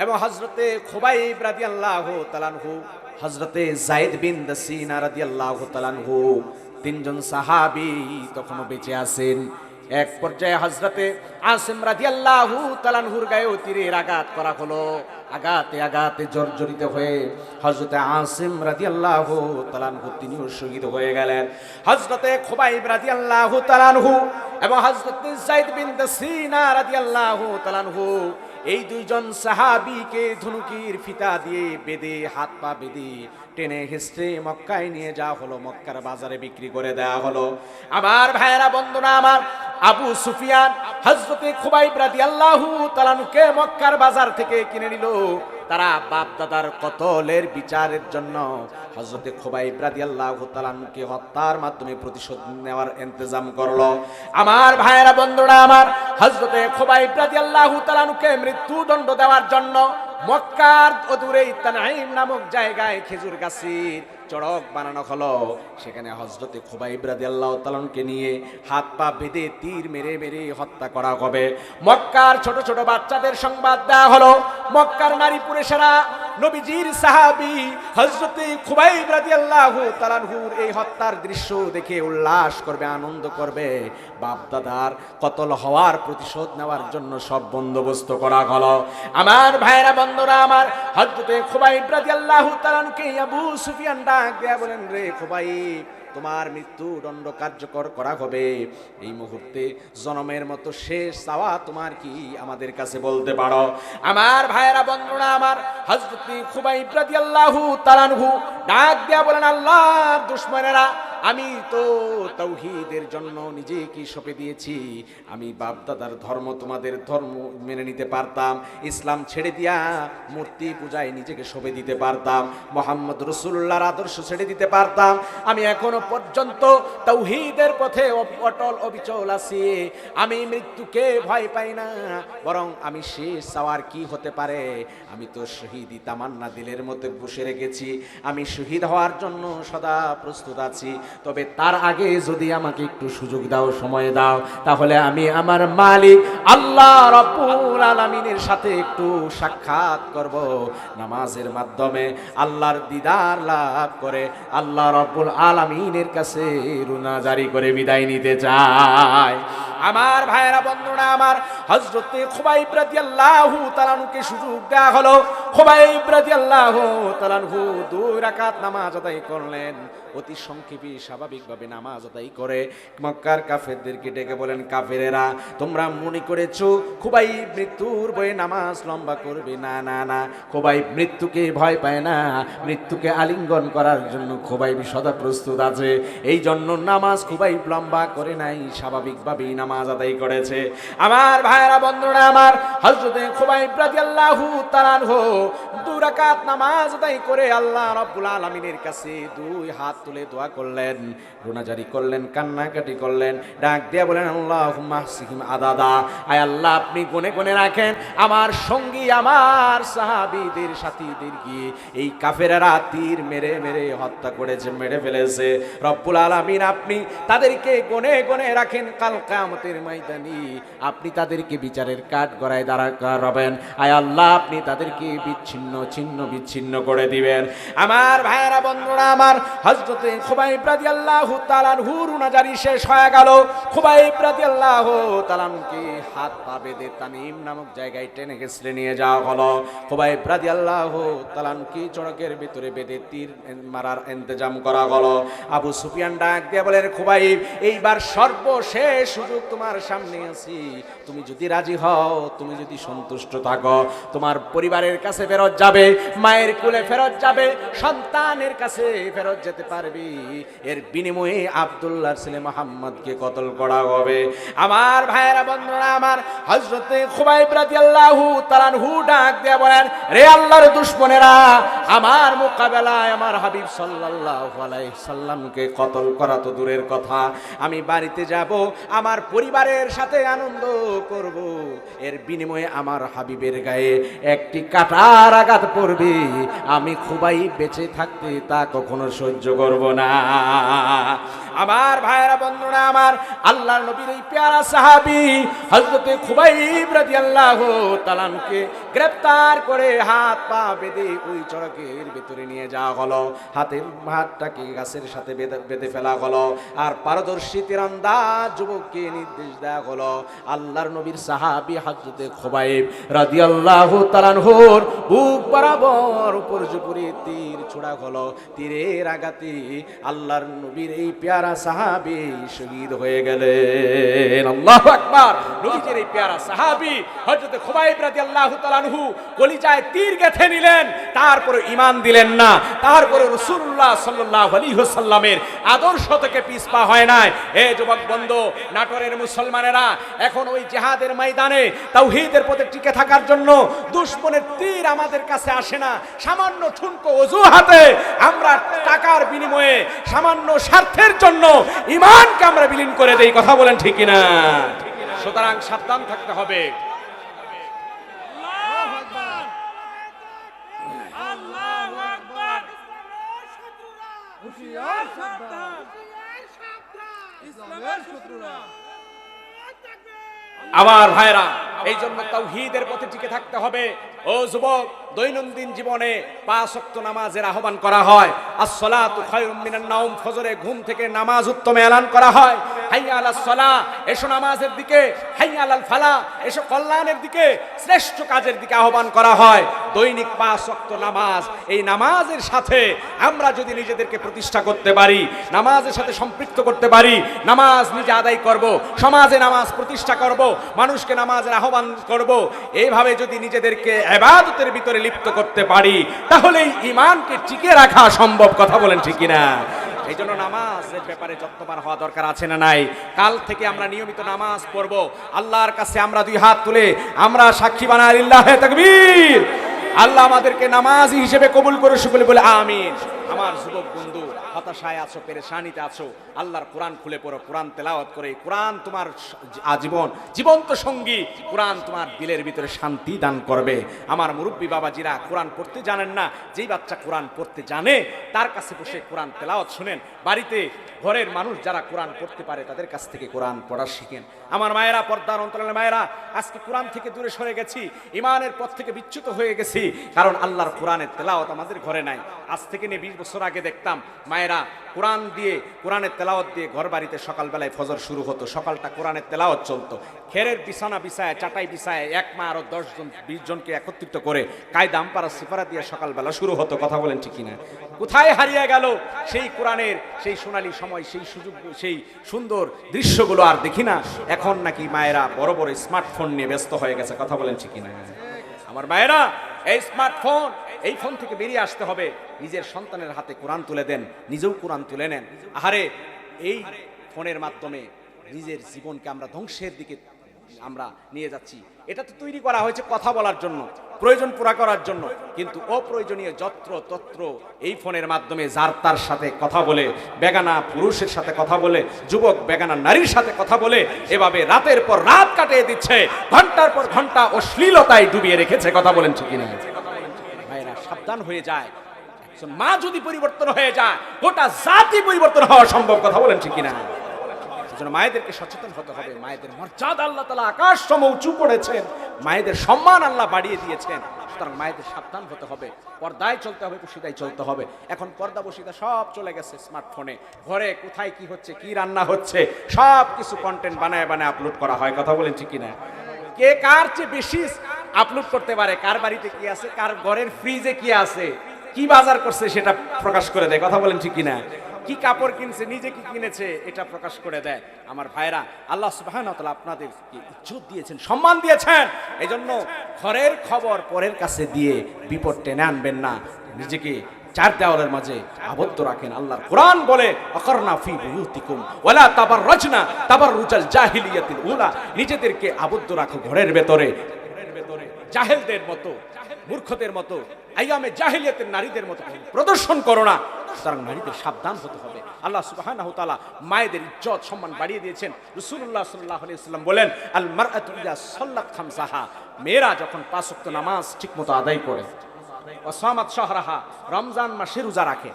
এবং হযরতে খুবাইব রাদিয়াল্লাহু তাআলা আনহু, হযরতে যায়েদ বিন দাসিনা রাদিয়াল্লাহু তাআলা আনহু। 3 জন সাহাবী তখনও বেঁচে আছেন। এক পর্যায়ে হযরতে আসিম রাদিয়াল্লাহু তাআলা আনহুর গায়ে তীরের আঘাত করা হলো। আঘাতে আঘাতে জর্জরিত হয়ে হযরতে আসিম রাদিয়াল্লাহু তাআলা আনহু তিনিও শহীদ হয়ে গেলেন। হযরতে খুবাইব রাদিয়াল্লাহু তাআলা আনহু এবং হযরতে যায়েদ বিন দাসিনা রাদিয়াল্লাহু তাআলা আনহু, এই 2 জন সাহাবীকে ধনুকির ফিতা দিয়ে বেঁধে, হাত পা বেঁধে টেনে হিস্ট্রে মক্কায় নিয়ে যাওয়া হলো, মক্কার বাজারে বিক্রি করে দেওয়া হলো। আমার ভাইয়েরা, বন্ধুরা আমার, আবু সুফিয়ান হযরতে খুবাইব রাদিয়াল্লাহু তাআলা আনহুকে মক্কার বাজার থেকে কিনে নিল। তারা বাপ দাদার কতলের বিচারের জন্য হযরতে খুবাইব রাদিয়াল্লাহু তাআলা আনহুকে হত্যার মাধ্যমে প্রতিশোধ নেওয়ার ইন্তজাম করলো। আমার ভাইয়েরা, বন্ধুরা আমার, হযরতে খুবাইব রাদিয়াল্লাহু তাআলা আনহুকে মৃত্যুদণ্ড দেওয়ার জন্য মক্কার অদূরেই তানঈম নামক জায়গায় খেজুর গাছের চড়ক বানানো হলো। সেখানে হযরতে খুবাইব রাদিয়াল্লাহু তাআলা আনহুকে নিয়ে হাত পা বেঁধে তীর মেরে মেরে হত্যা করা হবে। মক্কার ছোট ছোট বাচ্চাদের সংবাদ দেওয়া হলো, মক্কার নারী পুরুষেরা নবীজির সাহাবী হযরতে খুবাইব রাদিয়াল্লাহু তাআলা আনহুর এই হত্যার দৃশ্য দেখে উল্লাস করবে, আনন্দ করবে। বাপ দাদার কতল হওয়ার প্রতিশোধ নেওয়ার জন্য সব বন্দোবস্ত করা হলো। আমার ভাইয়েরা, বন্ধুরা আমার, হযরতে খুবাইব রাদিয়াল্লাহু তাআলা আনহুকে আবু সুফিয়ান ডাক দেয়া বলেন, রে খুবাইব, তোমার মৃত্যুদণ্ড কার্যকর করা হবে। এই মুহূর্তে জনমের মতো শেষ চাওয়া তোমার কি আমাদের কাছে বলতে পারো? আমার ভাইয়েরা, বন্ধুরা আমার, হযরত খুবাইব রাদিয়াল্লাহু তাআলা আনহু ডাক দেয়া বলেন, আল্লাহর দুশমনেরা, আমি তো তাওহীদের জন্য নিজেকে সঁপে দিয়েছি। আমি বাপ দাদার ধর্ম, তোমাদের ধর্ম মেনে নিতে পারতাম, ইসলাম ছেড়ে দিয়া মূর্তি পূজায় নিজেকে সঁপে দিতে পারতাম, মুহাম্মদ রাসূলুল্লাহর আদর্শ ছেড়ে দিতে পারতাম। আমি এখনো পর্যন্ত তাওহীদের পথে অটল অবিচল আছি। আমি মৃত্যুকে ভয় পাই না, বরং আমি শেষ চাওয়ার কি হতে পারে? আমি তো শহীদি তামান্না দিলের মধ্যে বসে রেখেছি। আমি শহীদ হওয়ার জন্য সদা প্রস্তুত আছি। তবে তার আগে যদি আমাকে একটু সুযোগ দাও, সময় দাও, তাহলে আমি আমার মালিক আল্লাহ রাব্বুল আলামিনের সাথে একটু সাক্ষাৎ করব। নামাজের মাধ্যমে আল্লাহর দিদার লাভ করে আল্লাহ রাব্বুল আলামিনের কাছে রুনা জারি করে বিদায় নিতে চাই। আমার ভাইয়েরা, বন্ধুরা আমার, হযরতে খুবাইব রাদিয়াল্লাহু তাআলা আনহুকে সুযোগ দেওয়া হলো। খুবাইব রাদিয়াল্লাহু তাআলা আনহু 2 রাকাত নামাজ আদায় করলেন। অতি সংক্ষেপে স্বাভাবিকভাবে নামাজ আদায় করে মক্কার কাফেরদেরকে ডেকে বলেন, কাফেরেরা তোমরা মনে করেছো খুবাইব মৃত্যুর ভয়ে নামাজ লম্বা করবে? না না না, খুবাইব মৃত্যুকে ভয় পায় না, মৃত্যুকে আলিঙ্গন করার জন্য খুবাইব সদা প্রস্তুত আছে। এই জন্য নামাজ খুবাইব লম্বা করে নাই, স্বাভাবিকভাবেই নামাজ আদায় করেছে। আমার ভাইরা বন্ধুরা আমার, হযরতে খুবাইব রাদিয়াল্লাহু তাআলা আনহু 2 রাকাত নামাজ আদায় করে আল্লাহ রাব্বুল আলামিনের কাছে 2 হাত তুলে দোয়া করলেন, রোনাজারি করলেন, কান্নাকাটি করলেন, ডাক দিয়ে বলেন, আল্লাহুম্মা হসিহিম আদাদা, আয় আল্লাহ আপনি গুনে গুনে রাখেন আমার সঙ্গী আমার সাহাবীদের সাথীদেরকে এই কাফেররা তীর মেরে মেরে হত্যা করেছে, মেরে ফেলেছে। রব্বুল আলামিন আপনি তাদেরকে গুনে গুনে রাখেন, কাল কিয়ামতের ময়দানে আপনি তাদেরকে বিচারের কাঠ গড়ায় দাঁড়া করাবেন। আয় আল্লাহ আপনি তাদেরকে বিচ্ছিন্ন ছিন্ন বিচ্ছিন্ন করে দিবেন। আমার ভাইয়েরা বন্ধুরা আমার, হযরতে খুবাইব রাদিয়াল্লাহু তাআলা আনহু রুনাজারি শেষ হয়ে গেল। খুবাইব রাদিয়াল্লাহু তাআলা আনহুকে হাত পা বেঁধে তানিম নামক জায়গায় টেনে গেছে নিয়ে যাওয়া হলো। খুবাইব রাদিয়াল্লাহু তাআলা আনহুকে চড়কের ভিতরে বেঁধে তীর মারার ইন্তজাম করা হলো। আবু সুফিয়ান ডাক দিয়ে বলেন, খুবাইব এইবার সর্বশেষ সুযোগ তোমার সামনে আছে, তুমি যদি রাজি হও, তুমি যদি সন্তুষ্ট থাকো, তোমার পরিবারের কাছে ফেরত যাবে, মায়ের কোলে ফেরত যাবে, সন্তানের কাছে ফেরত যেতে পারবি। এর বিনিময়ে আব্দুল্লাহর ছেলে মুহাম্মদকে কতল করা হবে। আমার ভাইয়েরা বন্ধুরা আমার, হযরতে খুবাইব রাদিয়াল্লাহু তাআলা আনহু ডাক দিয়ে বলেন, রে আল্লাহর দুশমনেরা, আমার মোকাবেলায় আমার হাবিব সাল্লাল্লাহু আলাইহি সাল্লামকে কতল করা তো দূরের কথা, আমি বাড়িতে যাব, আমার পরিবারের সাথে আনন্দ করব, এর বিনিময়ে আমার হাবিবের গায়ে একটি কাঁটার আঘাত পড়বে, আমি খুবাইব বেঁচে থাকতে তা কখনো সহ্য করব না। আমার ভাইয়েরা বন্ধুরা আমার, আল্লাহর নবীর এই পেয়ারা সাহাবী হযরতে খুবাইব রাদিয়াল্লাহু তাআলা আনহুকে গ্রেফতার করে হাত পা বেঁধে ওই চড়কের ভিতরে নিয়ে যাওয়া হলো। হাতটাকে গাছের সাথে বেঁধে ফেলা হলো, আর পারদর্শী তীরন্দাজ যুবককে নির্দেশ দেওয়া হলো, আল্লাহর নবীর সাহাবী হযরতে খুবাইব রাদিয়াল্লাহু তাআলা আনহুর বুক বরাবর উপর্যুপরি তীর ছোড়া হলো। তীরের আঘাতে আল্লাহর নবীর এই পেয়ারা সাহাবী শহীদ হয়ে গেলেন। আল্লাহু আকবার। নবীজির এই পেয়ারা সাহাবী হযরতে খুবাইব রাদিয়াল্লাহু তাআলা আনহু কলিজায় তীর গেঁথে নিলেন, তারপরে ঈমান দিলেন না, তারপরে রাসূলুল্লাহ সাল্লাল্লাহু আলাইহি ওয়াসাল্লামের আদর্শ থেকে পিছপা হয় নাই। হে যুবক বন্ধু, নাটোরের মুসলমানেরা এখন ওই জিহাদের ময়দানে তাওহীদের পথে টিকে থাকার জন্য দুশমনের তীর আমাদের কাছে আসে না। সামান্য ঠুনকো অজুহাতে আমরা টাকার বিনিময়ে সামান্য স্বার্থের জন্য ঈমানকে আমরা বিলীন করে দেই। কথা বলেন ঠিক কিনা? সুতরাং সাবধান থাকতে হবে। আমার ভাইরা, এই জন্য তাওহীদের পথে টিকে থাকতে হবে। ও যুবক, দৈনন্দিন জীবনে 5 ওয়াক্ত নামাজের আহ্বান করা হয়। আসসালাতু খায়রুম মিনান নাওম, ফজরে ঘুম থেকে নামাজ উত্তম এলান করা হয়। হাইয়া আলাস সালাহ, এসো নামাজের দিকে। হাইয়া আলাল ফালাহ, এসো কল্যাণের দিকে, শ্রেষ্ঠ কাজের দিকে আহ্বান করা হয়। দৈনিক 5 ওয়াক্ত নামাজ, এই নামাজের সাথে আমরা যদি নিজেদেরকে প্রতিষ্ঠা করতে পারি, নামাজের সাথে সম্পৃক্ত করতে পারি, নামাজ নিজে আদায় করব, সমাজে নামাজ প্রতিষ্ঠা করব, মানুষকে নামাজের আহ্বান করব, এইভাবে যদি নিজেদেরকে ইবাদতের ভিতরে লিপ্ত করতে পারি, তাহলে ঈমানকে টিকে রাখা সম্ভব। কথা বলেন ঠিক কিনা? এই জন্য নামাজের ব্যাপারে যত্নবান হওয়া দরকার আছে না নাই? কাল থেকে আমরা নিয়মিত নামাজ পড়ব। আল্লাহর কাছে আমরা 2 হাত তুলে আমরা সাক্ষী বানাই, লিল্লাহি তাকবীর। আল্লাহ আমাদেরকে নামাজি হিসেবে কবুল করে সকলে বলে আমিন। আমার যুবক বন্ধু, হতাশায় আছো, পেরেশানিতে আছো, আল্লাহর কোরআন খুলে পড়ো, কোরআন তেলাওয়াত করে। কোরআন তোমার আজীবন জীবন্ত সঙ্গী, কোরআন তোমার দিলের ভিতরে শান্তি দান করবে। আমার মুরব্বী বাবাজিরা কোরআন পড়তে জানেন না, যেই বাচ্চা কোরআন পড়তে জানে তার কাছে বসে কোরআন তেলাওয়াত শুনেন। বাড়িতে ঘরের মানুষ যারা কোরআন পড়তে পারে তাদের কাছ থেকে কোরআন পড়া শিখেন। আমার মায়েরা, পর্দার অন্তরালের মায়েরা, আজকে কোরআন থেকে দূরে সরে গেছি, ঈমানের পথ থেকে বিচ্যুত হয়ে গেছি, কারণ আল্লাহর কোরআনের তেলাওয়াত আমাদের ঘরে নাই। আজ থেকে নিয়ে 20 বছর আগে দেখতাম মায়েরা কোরআন দিয়ে, কোরআনের তেলাওয়াত দিয়ে ঘর বাড়িতে সকালবেলায় ফজর শুরু হতো, সকালটা কোরআনের তেলাওয়াত চলতো। খেরের বিছানা বিছায়, চাটাই বিছায় এক মা আরো 10 জন 20 জনকে একত্রিত করে কায়দা আমপারা সিপারা দিয়ে সকালবেলা শুরু হতো। কথা বলেন ঠিক কিনা? কোথায় হারিয়ে গেল সেই কোরআনের সেই সোনালী সময়, সেই সুযোগ, সেই সুন্দর দৃশ্যগুলো আর দেখি না। এখন নাকি মায়েরা বড় বড় স্মার্টফোন নিয়ে ব্যস্ত হয়ে গেছে। কথা বলেন ঠিক কিনা? আমার মায়েরা, এই স্মার্টফোন, এই ফোন থেকে বেরিয়ে আসতে হবে। নিজের সন্তানের হাতে কোরআন তুলে দেন, নিজেও কোরআন তুলে নেন। আহারে, এই ফোনের মাধ্যমে নিজের জীবনকে আমরা ধ্বংসের দিকে আমরা নিয়ে যাচ্ছি। এটা তো তৈরি করা হয়েছে কথা বলার জন্য, প্রয়োজন পুরা করার জন্য, কিন্তু অপ্রয়োজনীয় যত্র তত্র এই ফোনের মাধ্যমে যার তার সাথে কথা বলে, বেগানা পুরুষের সাথে কথা বলে, যুবক বেগানা নারীর সাথে কথা বলে এভাবে রাতের পর রাত কাটিয়ে দিচ্ছে, ঘন্টার পর ঘন্টা অশ্লীলতায় ডুবিয়ে রেখেছে। কথা বলেন ঠিক কিনা? ভাইরা, সাবধান হয়ে যায়। একজন মা যদি পরিবর্তন হয়ে যায়, গোটা জাতি পরিবর্তন হওয়া সম্ভব। কথা বলেন ঠিক কিনা? সেজন্য মায়েদেরকে সচেতন হতে হবে। মায়েদের মর্যাদা আল্লাহ তাআলা আকাশ সম উঁচু করেছেন, মায়েদের সম্মান আল্লাহ বাড়িয়ে দিয়েছেন। সুতরাং মায়েদের সাবধান হতে হবে, পর্দায় চলতে হবে, বসিদায় চলতে হবে। এখন পর্দা বসিদা সব চলে গেছে স্মার্টফোনে। ঘরে কোথায় কি হচ্ছে, কি রান্না হচ্ছে, সব কিছু কন্টেন্ট বানায় বানায় আপলোড করা হয়। কথা বলেন ঠিক কিনা? কে কার চেয়ে বেশি আপলোড করতে পারে, কার বাড়িতে কি আছে, কার ঘরের ফ্রিজে কি আছে, কি বাজার করছে সেটা প্রকাশ করে দেয়। কথা বলেন ঠিক কিনা? কি কাপড় কিনছে, নিজে কি কিনেছে, এটা প্রকাশ করে দেয়। আমার ভাইরা, আল্লাহ সুবহানাহু ওয়া তাআলা আপনাদেরকে ইজ্জত দিয়েছেন, সম্মান দিয়েছেন। এজন্য ঘরের খবর পরের কাছে দিয়ে বিপদ টেনে আনবেন না। নিজেকে চার দেওয়ালের মাঝে আবদ্ধ রাখেন। আল্লাহর কোরআন বলে, আকারনা ফি বুয়ুতিকুম ওয়ালা তাবাররাজনা তাবাররুজাল জাহিলিয়াতিল উলা। নিজেদেরকে আবদ্ধ রাখো ঘরের ভেতরে, জাহেলদের মতো, মূর্খদের মতো, আইয়ামে জাহিলিয়াতের নারীদের মতো প্রদর্শন করো না। সুতরাং নারীদের সাবধান হতে হবে। আল্লাহ সুবহানাহু ওয়া তাআলা মায়েদের ইজ্জত সম্মান বাড়িয়ে দিয়েছেন। রাসূলুল্লাহ সাল্লাল্লাহু আলাইহি ওয়াসাল্লাম বলেন, আল মারআতু ইযা সাল্লাত খামসাহা, মেয়েরা যখন 5 ওয়াক্ত নামাজ ঠিকমতো আদায় করে, ওয়া সামাত শাহরাহা, রমজান মাসে রোজা রাখে,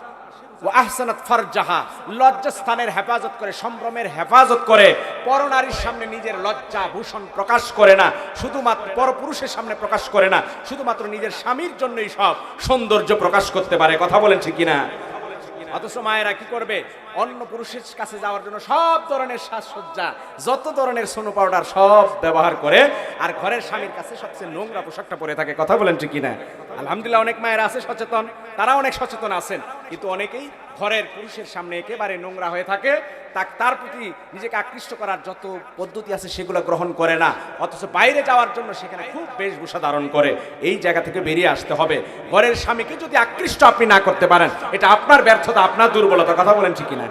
ওয়া আহসানাত ফারজাহা, লজ্জাস্থানের হেফাজত করে, সম্ভ্রমের হেফাজত করে, পরনারীর সামনে নিজের লজ্জা ভূষণ প্রকাশ করে না, শুধুমাত্র পরপুরুষের সামনে প্রকাশ করে না, শুধুমাত্র নিজের স্বামীর জন্যই সব সৌন্দর্য প্রকাশ করতে পারে। কথা বলেন ঠিক কিনা? অথচ মায়েরা কি করবে? অন্য পুরুষের কাছে যাওয়ার জন্য সব ধরনের সাজসজ্জা, যত ধরনের সোনো পাউডার সব ব্যবহার করে, আর ঘরের স্বামীর কাছে সবচেয়ে নোংরা পোশাকটা পরে থাকে। কথা বলেন ঠিক কিনা? আলহামদুলিল্লাহ, অনেক মায়েরা আছে সচেতন, তারা অনেক সচেতন আছেন, কিন্তু অনেকেই ঘরের পুরুষের সামনে একেবারে নোংরা হয়ে থাকে। তার প্রতি নিজেকে আকৃষ্ট করার যত পদ্ধতি আছে সেগুলো গ্রহণ করে না, অথচ বাইরে যাওয়ার জন্য সেখানে খুব বেশভূষা ধারণ করে। এই জায়গা থেকে বেরিয়ে আসতে হবে। ঘরের স্বামীকে যদি আকৃষ্ট আপনি না করতে পারেন, এটা আপনার ব্যর্থতা, আপনার দুর্বলতা। কথা বলেন ঠিক কিনা?